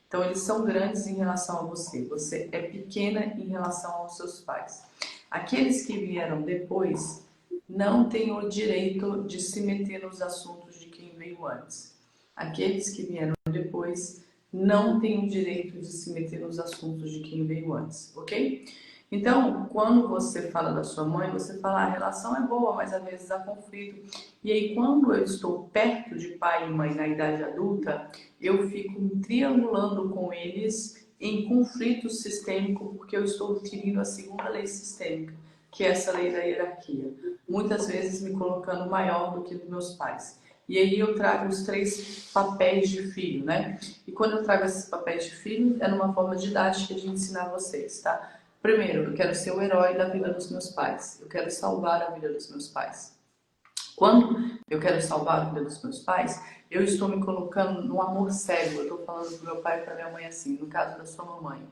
Então, eles são grandes em relação a você. Você é pequena em relação aos seus pais. Aqueles que vieram depois não têm o direito de se meter nos assuntos de quem veio antes. Aqueles que vieram depois não têm o direito de se meter nos assuntos de quem veio antes, ok? Então, quando você fala da sua mãe, você fala, a relação é boa, mas às vezes há conflito. E aí, quando eu estou perto de pai e mãe na idade adulta, eu fico me triangulando com eles em conflito sistêmico, porque eu estou ferindo a segunda lei sistêmica, que é essa lei da hierarquia. Muitas vezes me colocando maior do que os meus pais. E aí eu trago os 3 papéis de filho, né? E quando eu trago esses papéis de filho, é numa forma didática de ensinar vocês, tá? Primeiro, eu quero ser o herói da vida dos meus pais. Eu quero salvar a vida dos meus pais. Quando eu quero salvar a vida dos meus pais, eu estou me colocando no amor cego. Eu estou falando pro meu pai e pra minha mãe assim, no caso da sua mamãe.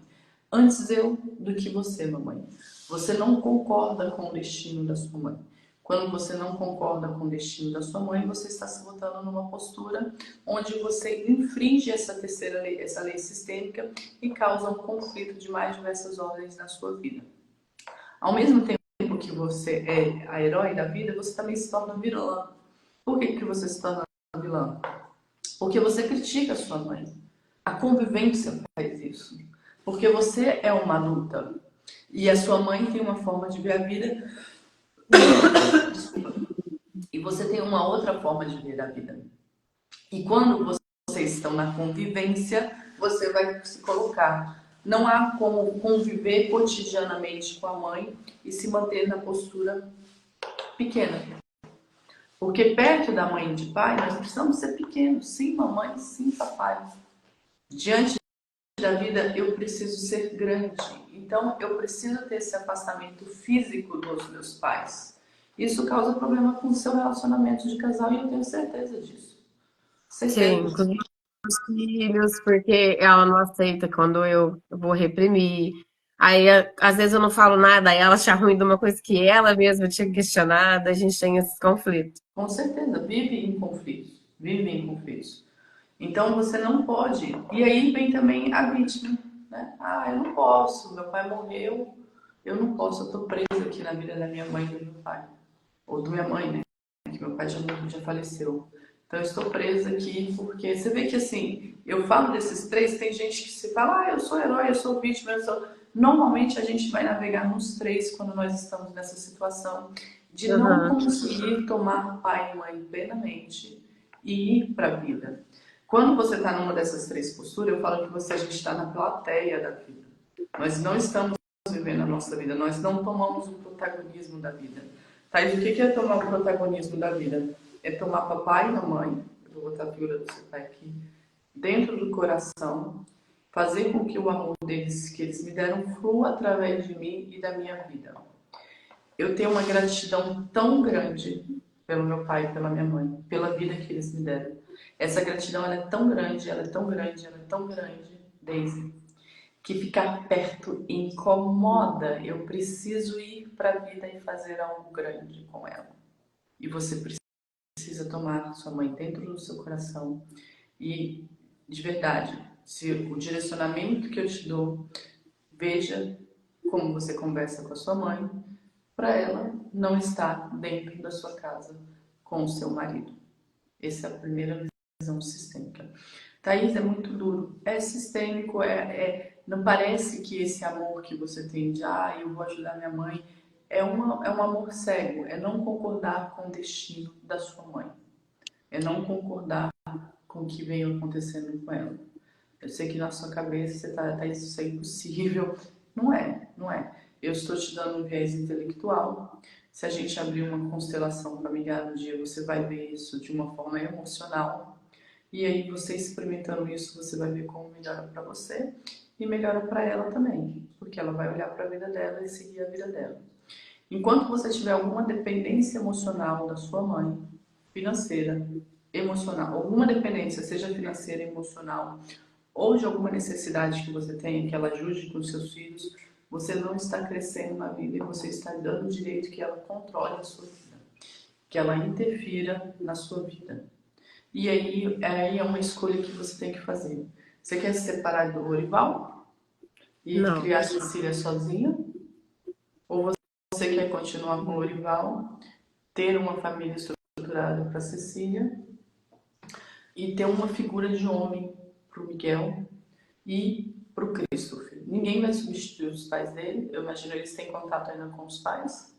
Antes eu do que você, mamãe. Você não concorda com o destino da sua mãe. Quando você não concorda com o destino da sua mãe, você está se botando numa postura onde você infringe essa terceira lei, essa lei sistêmica e causa um conflito de mais diversas ordens na sua vida. Ao mesmo tempo que você é a herói da vida, você também se torna vilã. Por que você se torna vilã? Porque você critica a sua mãe. A convivência faz isso. Porque você é uma adulta e a sua mãe tem uma forma de ver a vida. Desculpa. E você tem uma outra forma de ver a vida. E quando vocês estão na convivência, você vai se colocar. Não há como conviver cotidianamente com a mãe e se manter na postura pequena. Porque perto da mãe e de pai, nós precisamos ser pequenos. Sim, mamãe, sim, papai. Diante da vida, eu preciso ser grande. Então, eu preciso ter esse afastamento físico dos meus pais. Isso causa problema com o seu relacionamento de casal e eu tenho certeza disso. Sim, Certeza. inclusive os filhos, porque ela não aceita quando eu vou reprimir. Aí, às vezes eu não falo nada, aí ela acha ruim de uma coisa que ela mesma tinha questionado, a gente tem esses conflitos. Com certeza. Vive em conflitos. Vive em conflitos. Então, você não pode. E aí vem também a vítima. Né? Ah, eu não posso. Meu pai morreu. Eu não posso. Eu estou presa aqui na vida da minha mãe e do meu pai. Ou da minha mãe, né? Que meu pai já faleceu. Então eu estou presa aqui porque você vê que assim, eu falo desses três, tem gente que se fala, ah, eu sou herói, eu sou vítima, eu sou. Normalmente a gente vai navegar nos três quando nós estamos nessa situação de não Aham. conseguir tomar pai e mãe plenamente e ir para a vida. Quando você está numa dessas três posturas, eu falo que a gente está na plateia da vida. Nós não estamos vivendo a nossa vida, nós não tomamos o protagonismo da vida. Thaís, o que é tomar o protagonismo da vida? É tomar papai e mamãe, eu vou botar a figura do seu pai aqui, dentro do coração, fazer com que o amor deles, que eles me deram, flua através de mim e da minha vida. Eu tenho uma gratidão tão grande pelo meu pai e pela minha mãe, pela vida que eles me deram. Essa gratidão ela é tão grande, ela é tão grande, ela é tão grande, Daisy, que ficar perto incomoda. Eu preciso ir para a vida e fazer algo grande com ela. E você precisa tomar sua mãe dentro do seu coração e, de verdade, se o direcionamento que eu te dou, veja como você conversa com a sua mãe, para ela não estar dentro da sua casa com o seu marido. Essa é a primeira visão sistêmica. Thaís, é muito duro. É sistêmico, não parece que esse amor que você tem de, eu vou ajudar minha mãe, é um amor cego, é não concordar com o destino da sua mãe, é não concordar com o que veio acontecendo com ela. Eu sei que na sua cabeça você tá isso é impossível. Não é, não é. Eu estou te dando um viés intelectual. Se a gente abrir uma constelação familiar no dia, você vai ver isso de uma forma emocional. E aí, você experimentando isso, você vai ver como melhora para você e melhora para ela também, porque ela vai olhar para a vida dela e seguir a vida dela. Enquanto você tiver alguma dependência emocional da sua mãe, financeira, emocional, alguma dependência, seja financeira, emocional, ou de alguma necessidade que você tenha, que ela ajude com os seus filhos, você não está crescendo na vida e você está dando o direito que ela controle a sua vida, que ela interfira na sua vida. E aí é uma escolha que você tem que fazer. Você quer se separar do Lorival e Não. criar a Cecília sozinha? Ou você quer continuar com o Lorival, ter uma família estruturada para a Cecília e ter uma figura de homem para o Miguel e para o Christopher? Ninguém vai substituir os pais dele. Eu imagino que eles têm contato ainda com os pais.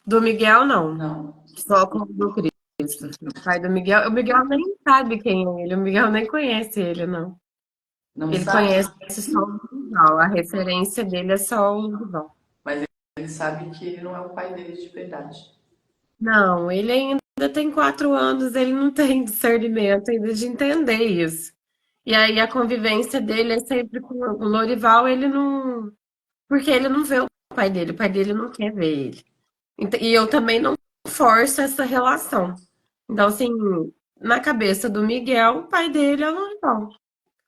Do Miguel, não. Não, Só com o do Cristo. O pai do Miguel. O Miguel nem sabe quem é ele. O Miguel nem conhece ele, não. não Ele sabe, conhece só o Lourival. A referência dele é só o Lourival. mas ele sabe que ele não é o pai dele de verdade. Não, ele ainda tem 4 anos, ele não tem discernimento ainda de entender isso. E aí a convivência dele é sempre com o Lourival, ele não. Porque ele não vê o pai dele não quer ver ele. E eu também não forço essa relação. Então, assim, na cabeça do Miguel, o pai dele é o Lourival.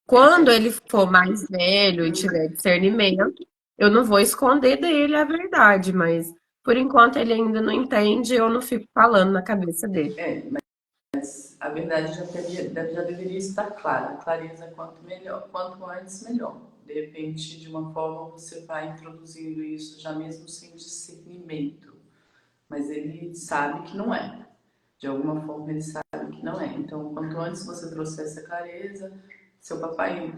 Quando ele for mais velho e tiver discernimento, eu não vou esconder dele a verdade, mas por enquanto ele ainda não entende, eu não fico falando na cabeça dele. Mas a verdade já deveria estar clara. A clareza quanto melhor, quanto antes melhor. De repente, de uma forma, você vai introduzindo isso já mesmo sem discernimento. Mas ele sabe que não é. De alguma forma ele sabe que não é. Então, quanto antes você trouxer essa clareza, seu papai,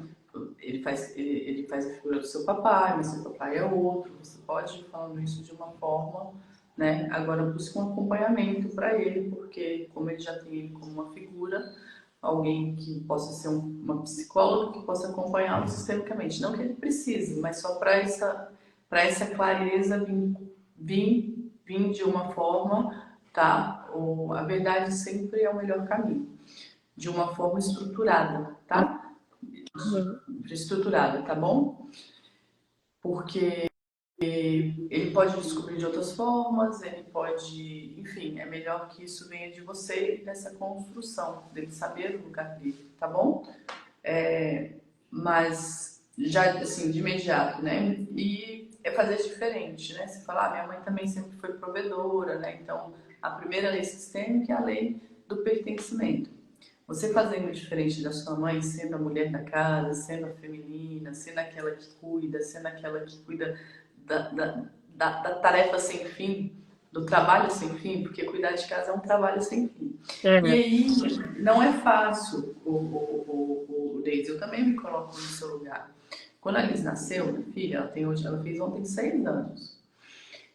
ele faz a figura do seu papai, mas seu papai é outro. Você pode ir falando isso de uma forma, né? Agora busque um acompanhamento para ele, porque como ele já tem ele como uma figura, alguém que possa ser uma psicóloga que possa acompanhá-lo sistemicamente. Não que ele precise, mas só para essa clareza vir de uma forma tá? A verdade sempre é o melhor caminho, de uma forma estruturada, tá? Uhum. Estruturada, tá bom? Porque ele pode descobrir de outras formas, ele pode, enfim, é melhor que isso venha de você e dessa construção, dele saber o lugar dele, tá bom? Mas já assim, de imediato, né? E é fazer diferente, né? Você fala, minha mãe também sempre foi provedora, né? Então, a primeira lei sistêmica é a lei do pertencimento. Você fazendo diferente da sua mãe, sendo a mulher da casa, sendo a feminina, sendo aquela que cuida, sendo aquela que cuida da tarefa sem fim, do trabalho sem fim, porque cuidar de casa é um trabalho sem fim. E É. aí, não é fácil, Deise, eu também me coloco no seu lugar. Quando a Liz nasceu, minha filha, ela fez ontem 6 anos.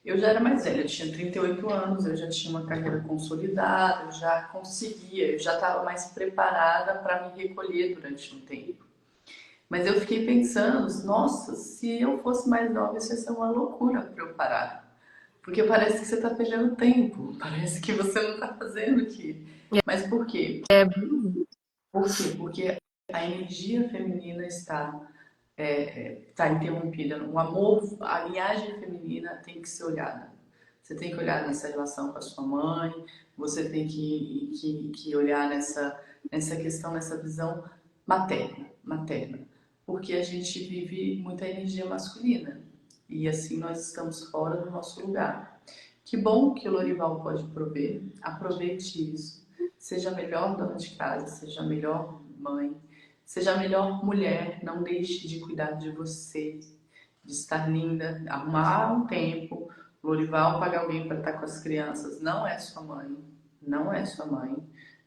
Eu já era mais velha, eu tinha 38 anos, eu já tinha uma carreira consolidada, eu já conseguia, eu já estava mais preparada para me recolher durante um tempo. Mas eu fiquei pensando, nossa, se eu fosse mais nova, isso ia ser uma loucura para eu parar. Porque parece que você está perdendo tempo, parece que você não está fazendo aquilo. Mas por quê? É, Por quê? Porque a energia feminina está interrompida. O amor, a linhagem feminina tem que ser olhada. Você tem que olhar nessa relação com a sua mãe, você tem que olhar nessa questão, nessa visão materna. Porque a gente vive muita energia masculina e assim nós estamos fora do nosso lugar. Que bom que o Lorival pode prover, aproveite isso. Seja a melhor dona de casa, seja a melhor mãe, seja a melhor mulher, não deixe de cuidar de você, de estar linda, arrumar um tempo. Lorival pagar alguém para estar com as crianças não é sua mãe, não é sua mãe,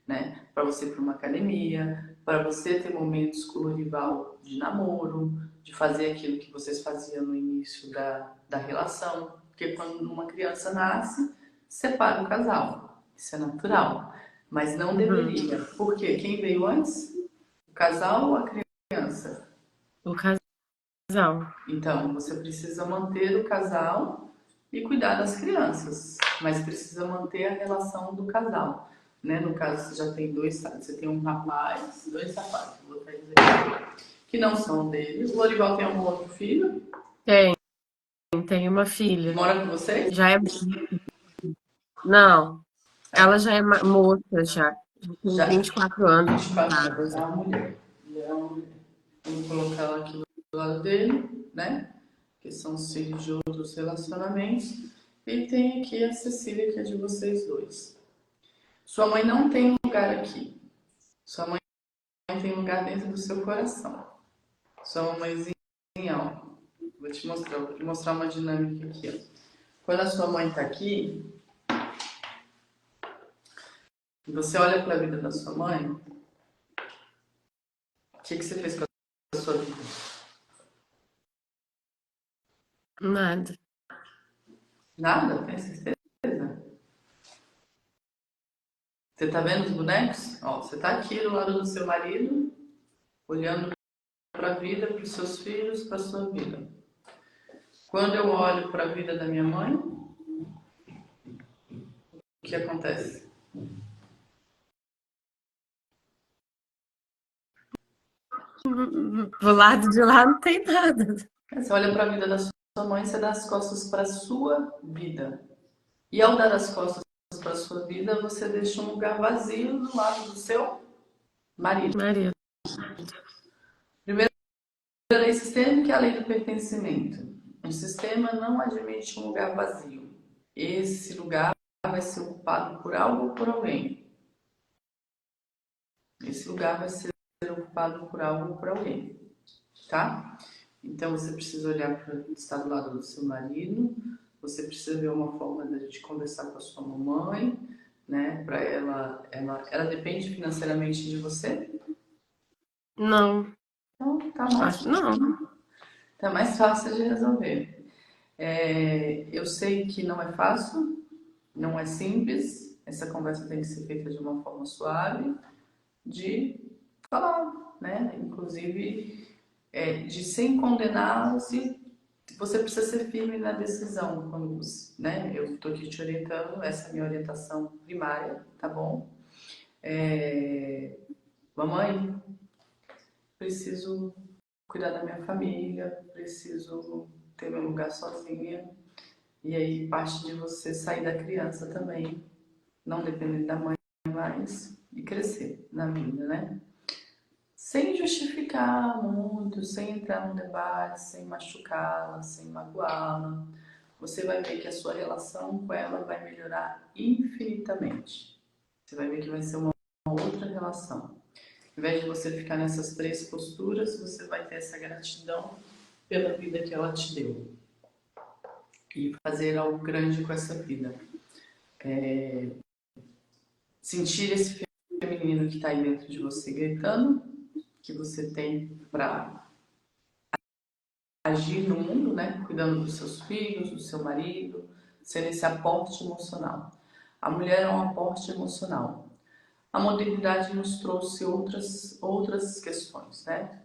né? Para você ir para uma academia, para você ter momentos com o Lorival de namoro, de fazer aquilo que vocês faziam no início da relação. Porque quando uma criança nasce, separa o casal. Isso é natural. Mas não uhum. deveria. Por quê? Quem veio antes? O casal ou a criança? O casal. Então, você precisa manter o casal e cuidar das crianças, mas precisa manter a relação do casal. Né? No caso, você já tem você tem um rapaz, 2 rapazes, vou botar eles aqui, que não são deles. O Lorival tem algum outro filho? Tem, tem uma filha. Mora com vocês? Já é. Não, ela já é moça, já. Já tem Já, 24 anos. 24 Casada, anos, é já. uma mulher. Ele é uma mulher. Vamos colocar ela aqui do lado dele, né? Que são os filhos de outros relacionamentos. E tem aqui a Cecília, que é de vocês dois. Sua mãe não tem lugar aqui. Sua mãe tem lugar dentro do seu coração. Sua mãezinha, ó. Vou te mostrar uma dinâmica aqui, ó. Quando a sua mãe está aqui, e você olha para a vida da sua mãe, o que você fez com a sua vida? Nada. Nada? Tem certeza? Você tá vendo os bonecos? Ó, você tá aqui do lado do seu marido, olhando para a vida, para os seus filhos, para a sua vida. Quando eu olho para a vida da minha mãe, o que acontece? Do lado de lá não tem nada. Você olha para a vida da sua mãe, você dá as costas para a sua vida. E ao dar as costas para a sua vida, você deixa um lugar vazio do lado do seu marido. Maria. Primeira lei sistêmica é a lei do pertencimento. Um sistema não admite um lugar vazio. Esse lugar vai ser ocupado por algo ou por alguém. Esse lugar vai ser ocupado por algo ou por alguém, tá? Então você precisa olhar para estar do lado do seu marido, você precisa ver uma forma de conversar com a sua mamãe, né? Para ela depende financeiramente de você. Não, Então não. tá mais fácil de resolver. Eu sei que não é fácil, não é simples. Essa conversa tem que ser feita de uma forma suave, de falar, né? Inclusive de sem condená-los e você precisa ser firme na decisão quando você, né? Eu estou aqui te orientando, essa é a minha orientação primária, tá bom? É, mamãe, preciso cuidar da minha família, preciso ter meu lugar sozinha. E aí parte de você sair da criança também, não depender da mãe mais e crescer na vida, né? Sem justificar muito, sem entrar num debate, sem machucá-la, sem magoá-la. Você vai ver que a sua relação com ela vai melhorar infinitamente. Você vai ver que vai ser uma outra relação. Ao invés de você ficar nessas três posturas, você vai ter essa gratidão pela vida que ela te deu e fazer algo grande com essa vida. Sentir esse feminino que está aí dentro de você gritando, que você tem para agir no mundo, né? Cuidando dos seus filhos, do seu marido, sendo esse aporte emocional. A mulher é um aporte emocional. A modernidade nos trouxe outras questões, né?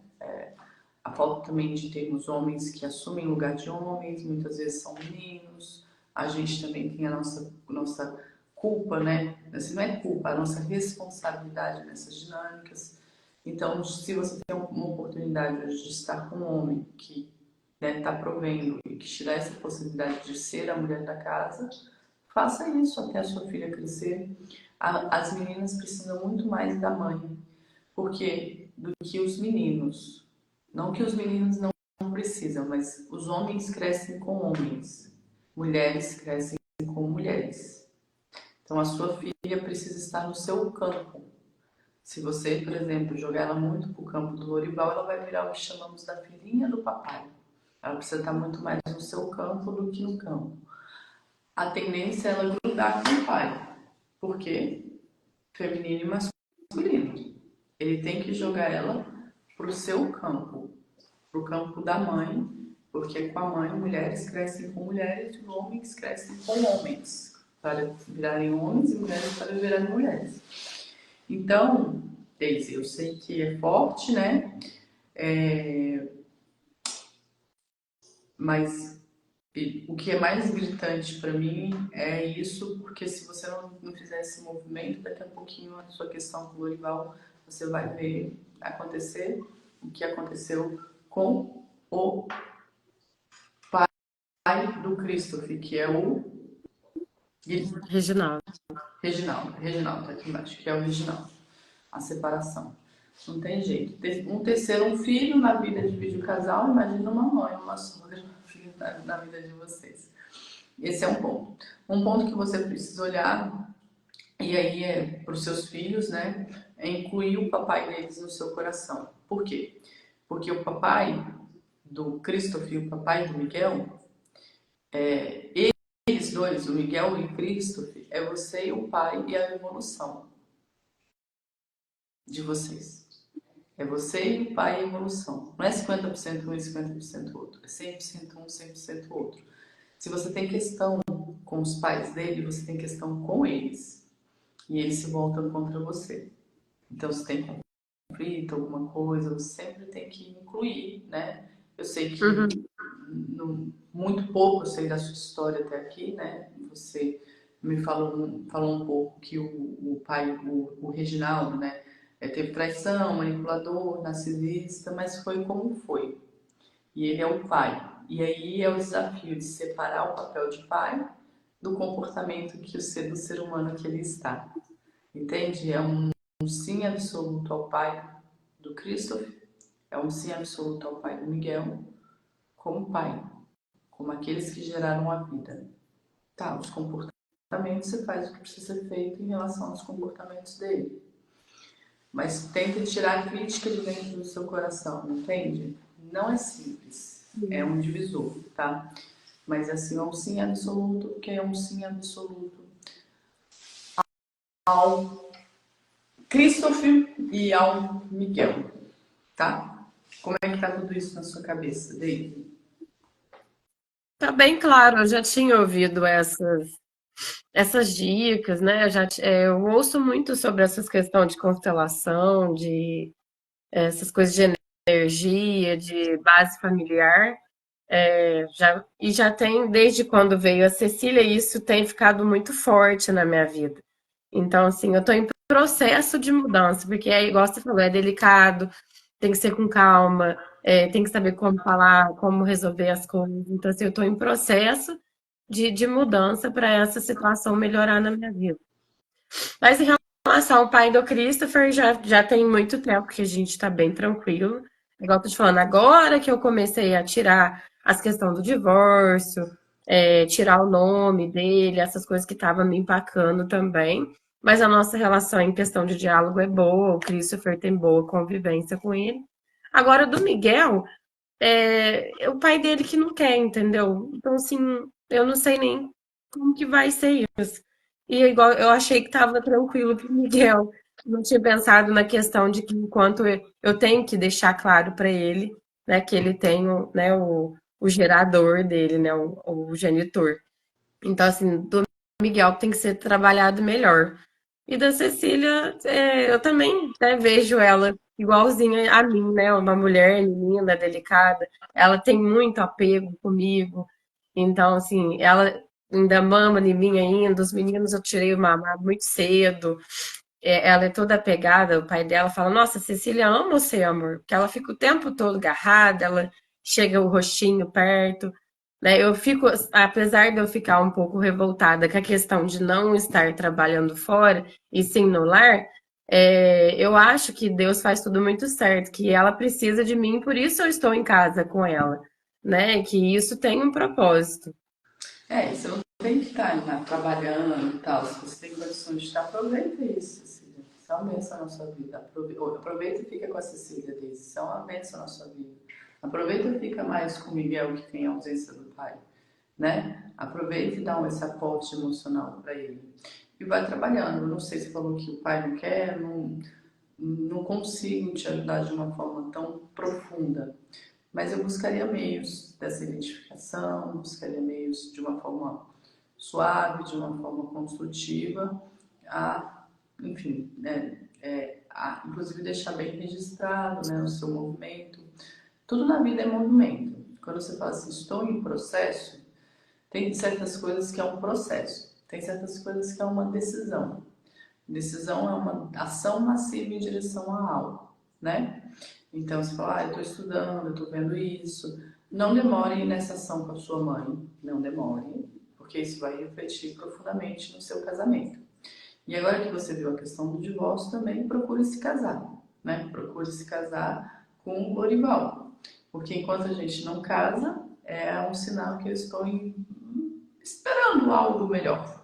A falta também de termos homens que assumem lugar de homens, muitas vezes são meninos. A gente também tem a nossa culpa, né? Assim, não é culpa, a nossa responsabilidade nessas dinâmicas. Então, se você tem uma oportunidade hoje de estar com um homem que está provendo e que te dá essa possibilidade de ser a mulher da casa, faça isso até a sua filha crescer. As meninas precisam muito mais da mãe, porque do que os meninos. Não que os meninos não precisam, mas os homens crescem com homens, mulheres crescem com mulheres. Então a sua filha precisa estar no seu campo. Se você, por exemplo, jogar ela muito para o campo do Lorival, ela vai virar o que chamamos da filhinha do papai. Ela precisa estar muito mais no seu campo do que no campo. A tendência é ela grudar com o pai. Por quê? Feminino e masculino. Ele tem que jogar ela para o seu campo, para o campo da mãe, porque com a mãe mulheres crescem com mulheres e homens crescem com homens, para virarem homens e mulheres para virarem mulheres. Então, Daisy, eu sei que é forte, né? Mas o que é mais gritante para mim é isso, porque se você não fizer esse movimento, daqui a pouquinho a sua questão com o Lorival, você vai ver acontecer o que aconteceu com o pai do Christopher, que é o Reginaldo. Reginaldo, tá aqui embaixo, que é o Reginaldo, a separação. Não tem jeito. Um terceiro, um filho na vida divide o casal, imagina uma mãe, uma sogra, uma filha na vida de vocês. Esse é um ponto. Um ponto que você precisa olhar, e aí é para os seus filhos, né? É incluir o papai deles no seu coração. Por quê? Porque o papai do Christopher e o papai do Miguel, eles dois, o Miguel e o Christopher, é você e o pai e a evolução de vocês. É você e o pai e a evolução. Não é 50% um e 50% outro. É 100% um, 100% outro. Se você tem questão com os pais dele, você tem questão com eles. E eles se voltam contra você. Então, se tem conflito, alguma coisa, você sempre tem que incluir, né? Eu sei que Uhum. muito pouco eu sei da sua história até aqui, né? Você me falou um pouco que o pai, o Reginaldo, né? Teve traição, manipulador, narcisista, mas foi como foi. E ele é o pai. E aí é o desafio de separar o papel de pai do comportamento que do ser humano que ele está. Entende? É um sim absoluto ao pai do Christopher, é um sim absoluto ao pai do Miguel, como pai, como aqueles que geraram a vida. Tá, os comportamentos, você faz o que precisa ser feito em relação aos comportamentos dele. Mas tenta tirar a crítica de dentro do seu coração, entende? Não é simples, é um divisor, tá? Mas assim, é um sim absoluto, que é um sim absoluto ao Christopher e ao Miguel, tá? Como é que tá tudo isso na sua cabeça, David? Tá bem claro, eu já tinha ouvido essas dicas, né? Eu ouço muito sobre essas questões de constelação, de essas coisas de energia, de base familiar. Já tem, desde quando veio a Cecília, isso tem ficado muito forte na minha vida. Então, assim, eu tô em processo de mudança, porque é igual você falou, é delicado, tem que ser com calma, tem que saber como falar, como resolver as coisas. Então, assim, eu tô em processo de mudança para essa situação melhorar na minha vida. Mas em relação ao pai do Christopher, já tem muito tempo que a gente está bem tranquilo. Igual eu tô te falando, agora que eu comecei a tirar as questões do divórcio, tirar o nome dele, essas coisas que estavam me empacando também. Mas a nossa relação em questão de diálogo é boa, o Christopher tem boa convivência com ele. Agora, do Miguel, é o pai dele que não quer, entendeu? Então, assim, eu não sei nem como que vai ser isso. E igual eu achei que estava tranquilo pro Miguel. Não tinha pensado na questão de que enquanto eu tenho que deixar claro para ele, né, que ele tem né, o gerador dele, né, o genitor. Então, assim, do Miguel tem que ser trabalhado melhor. E da Cecília, eu também, né, vejo ela igualzinha a mim, né? Uma mulher linda, delicada. Ela tem muito apego comigo. Então, assim, ela ainda mama em mim ainda. Os meninos eu tirei o mamar muito cedo. Ela é toda apegada. O pai dela fala: Nossa, Cecília ama você, amor. Porque ela fica o tempo todo agarrada, ela chega o rostinho perto. Né? Eu fico, apesar de eu ficar um pouco revoltada com a questão de não estar trabalhando fora e sim no lar, eu acho que Deus faz tudo muito certo, que ela precisa de mim, por isso eu estou em casa com ela, né? Que isso tem um propósito. E você não tem que estar trabalhando e tal. Se você tem condições de estar, aproveita isso, Cecília. Isso é uma bênção na sua vida. Aproveita e fica com a Cecília desse. Isso é uma bênção na sua vida. Aproveita e fica mais com o Miguel, que tem a ausência do pai. Né? Aproveita e dá esse aporte emocional para ele. E vai trabalhando. Eu não sei se falou que o pai não quer, não consigo te ajudar de uma forma tão profunda. Mas eu buscaria meios dessa identificação, buscaria meios de uma forma suave, de uma forma construtiva, a, enfim, né, inclusive deixar bem registrado, né, o seu movimento. Tudo na vida é movimento. Quando você fala assim, estou em processo, tem certas coisas que é um processo, tem certas coisas que é uma decisão. Decisão é uma ação massiva em direção a algo, né? Então você fala, eu estou estudando, eu estou vendo isso. Não demore nessa ação com a sua mãe, não demore, porque isso vai refletir profundamente no seu casamento. E agora que você viu a questão do divórcio, também procure se casar, né? Procure se casar com o Lorival, porque enquanto a gente não casa, é um sinal que eu estou esperando algo melhor.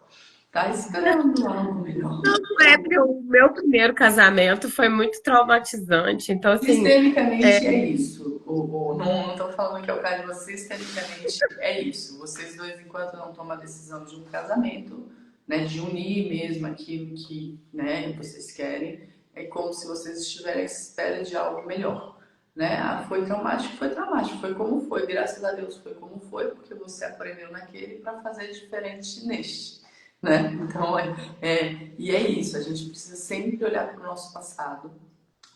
Tá esperando algo melhor. É porque o meu primeiro casamento foi muito traumatizante, então assim, Sistemicamente é isso. Não estou falando que é o caso de vocês, sistemicamente é isso. Vocês dois, enquanto não tomam a decisão de um casamento, né, de unir mesmo aquilo que, né, vocês querem, é como se vocês estivessem à espera de algo melhor. Né? Foi traumático, foi como foi, graças a Deus foi como foi, porque você aprendeu naquele para fazer diferente neste. Né? Então, e é isso, a gente precisa sempre olhar para o nosso passado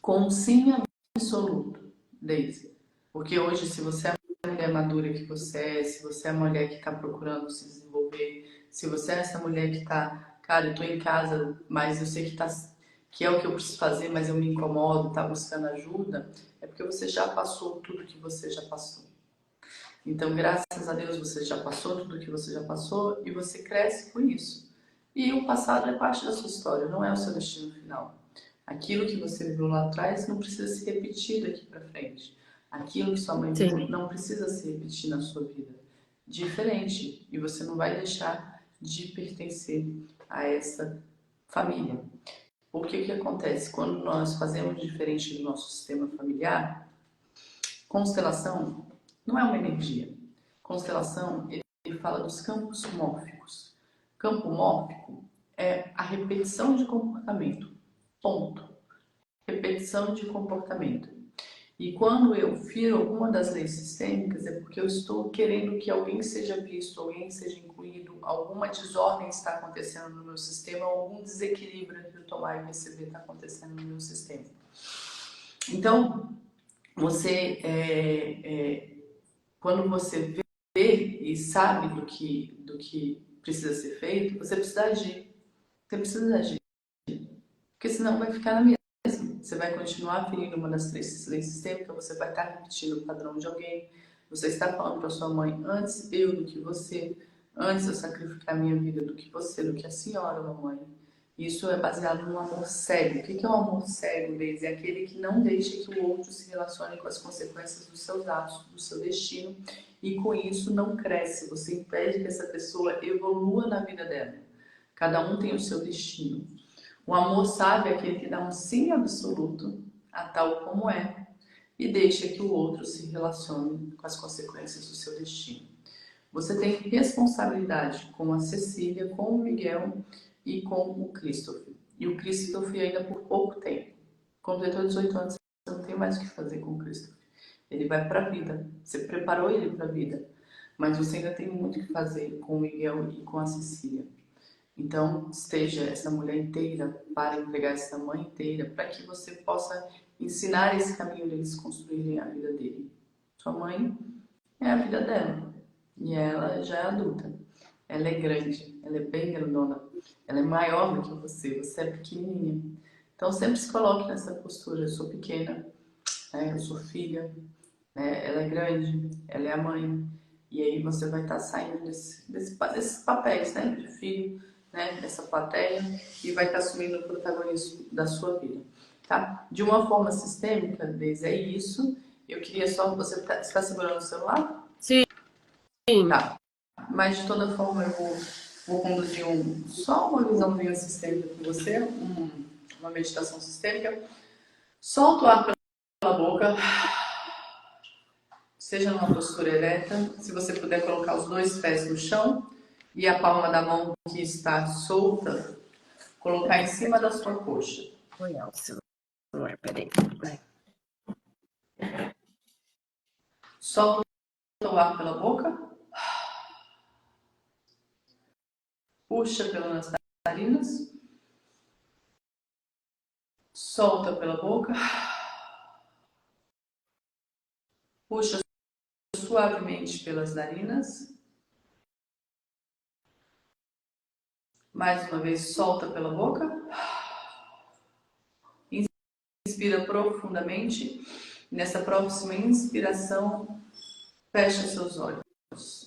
com um sim absoluto, Daisy. Porque hoje, se você é a mulher madura que você é, se você é a mulher que está procurando se desenvolver, se você é essa mulher que está, cara, eu tô em casa, mas eu sei que é o que eu preciso fazer, mas eu me incomodo, tá buscando ajuda, é porque você já passou tudo que você já passou. Então, graças a Deus, você já passou tudo que você já passou e você cresce com isso. E o passado é parte da sua história, não é o seu destino final. Aquilo que você viveu lá atrás não precisa se repetir daqui para frente. Aquilo que sua mãe viveu sim. não precisa se repetir na sua vida. Diferente. E você não vai deixar de pertencer a essa família. Porque o que acontece? Quando nós fazemos diferente do nosso sistema familiar, constelação não é uma energia. Constelação, ele fala dos campos mórficos. Campo mórfico é a repetição de comportamento. Ponto. Repetição de comportamento. E quando eu firo alguma das leis sistêmicas, é porque eu estou querendo que alguém seja visto, alguém seja incluído, alguma desordem está acontecendo no meu sistema, algum desequilíbrio entre o tomar e receber está acontecendo no meu sistema. Então, você quando você vê e sabe do que precisa ser feito, você precisa agir. Você precisa agir. Porque senão vai ficar na mesma. Você vai continuar ferindo uma das três leis sistêmicas, você vai estar repetindo o padrão de alguém. Você está falando para sua mãe, antes eu do que você, antes eu sacrificar minha vida do que você, do que a senhora, mamãe. Isso é baseado no amor cego. O que é o amor cego, Deise? É aquele que não deixa que o outro se relacione com as consequências dos seus atos, do seu destino, e com isso não cresce. Você impede que essa pessoa evolua na vida dela. Cada um tem o seu destino. O amor sábio é aquele que dá um sim absoluto a tal como é e deixa que o outro se relacione com as consequências do seu destino. Você tem responsabilidade com a Cecília, com o Miguel e com o Christopher. E o Christopher ainda por pouco tempo. Completou 18 anos, você não tem mais o que fazer com o Christopher. Ele vai para a vida. Você preparou ele para a vida. Mas você ainda tem muito o que fazer com o Miguel e com a Cecília. Então, esteja essa mulher inteira para entregar essa mãe inteira, para que você possa ensinar esse caminho deles construírem a vida dele. Sua mãe é a vida dela e ela já é adulta. Ela é grande, ela é bem grandona, ela é maior do que você é pequenininha. Então, sempre se coloque nessa postura: eu sou pequena, né? Eu sou filha, né? Ela é grande, ela é a mãe. E aí você vai estar saindo desses papéis, né? De filho, né? Dessa plateia, e vai estar assumindo o protagonismo da sua vida, tá? De uma forma sistêmica, Deise, é isso. Eu queria só... Você está segurando o celular? Sim. Tá. Mas de toda forma eu vou conduzir só uma visãozinha sistêmica com você, uma meditação sistêmica. Solta o ar pela boca. Seja numa postura ereta, se você puder colocar os dois pés no chão e a palma da mão que está solta, colocar em cima da sua coxa. Olha o celular, peraí. Solta o ar pela boca. Puxa pelas narinas. Solta pela boca. Puxa suavemente pelas narinas. Mais uma vez, solta pela boca. Inspira profundamente. Nessa próxima inspiração, fecha seus olhos.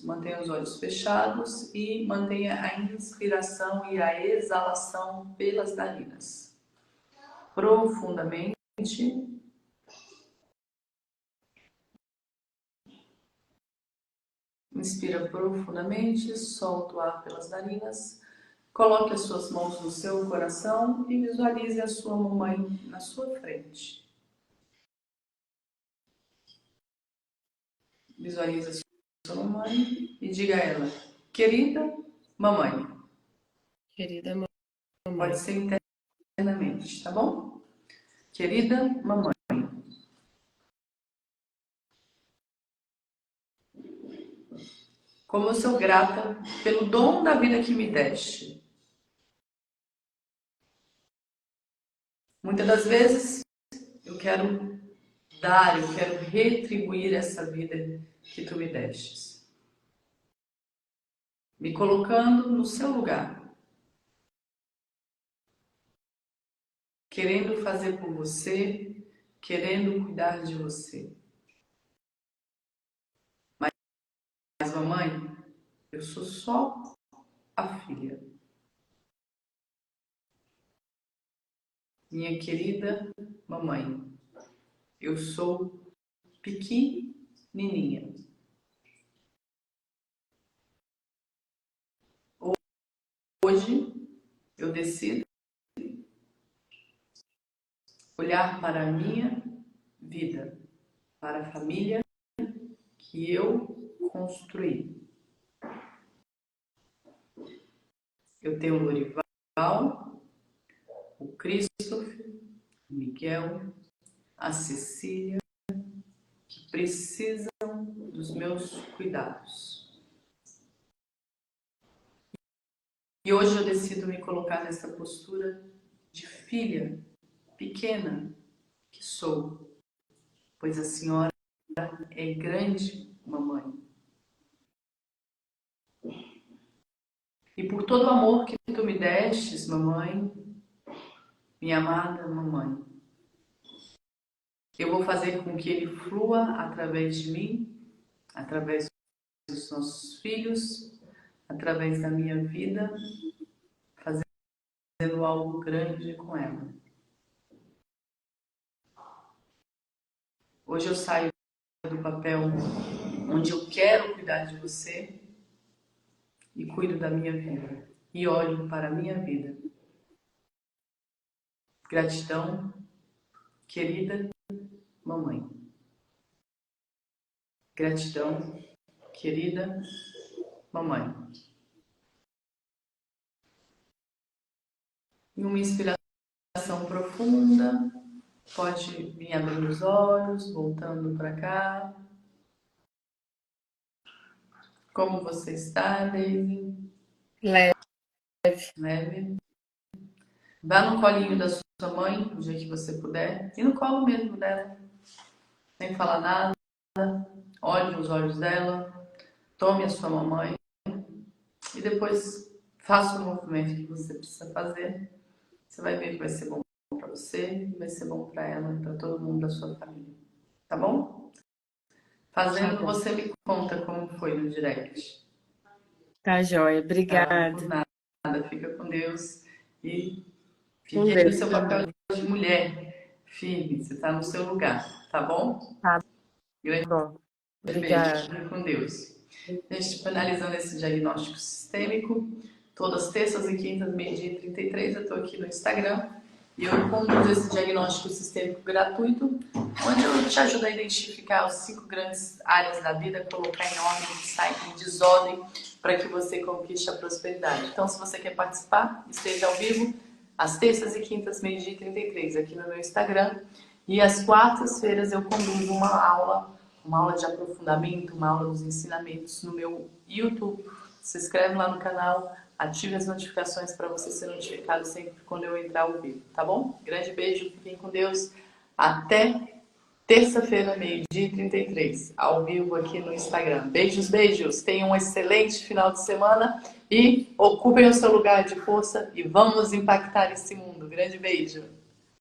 Mantenha os olhos fechados e mantenha a inspiração e a exalação pelas narinas. Profundamente. Inspira profundamente, solta o ar pelas narinas. Coloque as suas mãos no seu coração e visualize a sua mamãe na sua frente. Visualize a sua mamãe e diga a ela: querida mamãe. Querida mamãe. Pode ser internamente, tá bom? Querida mamãe. Como eu sou grata pelo dom da vida que me deste. Muitas das vezes eu quero dar, eu quero retribuir essa vida que tu me destes. Me colocando no seu lugar. Querendo fazer por você, querendo cuidar de você. Mas mamãe, eu sou só a filha. Minha querida mamãe, eu sou pequenininha. Hoje eu decido olhar para a minha vida, para a família que eu construí. Eu tenho o Lorival, o Christopher, o Miguel, a Cecília, que precisam dos meus cuidados. E hoje eu decido me colocar nessa postura de filha pequena que sou, pois a senhora é grande mamãe. E por todo o amor que tu me destes, mamãe, minha amada mamãe, eu vou fazer com que ele flua através de mim, através dos nossos filhos, através da minha vida, fazendo algo grande com ela. Hoje eu saio do papel onde eu quero cuidar de você e cuido da minha vida. E olho para a minha vida. Gratidão, querida mamãe. Gratidão, querida mamãe. E uma inspiração profunda, pode vir abrindo os olhos, voltando para cá. Como você está, Daisy? Leve. Leve. Vá no colinho da sua mãe, do jeito que você puder. E no colo mesmo dela. Sem falar nada. Olhe nos olhos dela. Tome a sua mamãe. E depois faça o movimento que você precisa fazer. Você vai ver que vai ser bom para você, vai ser bom para ela, para todo mundo da sua família. Tá bom? Fazendo, você me conta como foi no direct. Tá joia, Tá? obrigada. Por nada. Fica com Deus. E Com fique aí no Deus seu papel também. de mulher. Firme, você tá no seu lugar. Tá bom? Tá Grande bom. beijo. Obrigada. Fique com Deus. Gente, finalizando esse diagnóstico sistêmico, todas as terças e quintas, meio-dia e 33, eu estou aqui no Instagram e eu conduzo esse diagnóstico sistêmico gratuito, onde eu te ajudo a identificar as 5 grandes áreas da vida, colocar em ordem, em desordem, para que você conquiste a prosperidade. Então, se você quer participar, esteja ao vivo, às terças e quintas, meio-dia e 33, aqui no meu Instagram. E às quartas-feiras eu conduzo uma aula de aprofundamento, uma aula dos ensinamentos no meu YouTube. Se inscreve lá no canal, ative as notificações para você ser notificado sempre quando eu entrar ao vivo, tá bom? Grande beijo, fiquem com Deus. Até terça-feira, meio-dia e 33, ao vivo aqui no Instagram. Beijos, beijos. Tenham um excelente final de semana e ocupem o seu lugar de força e vamos impactar esse mundo. Grande beijo.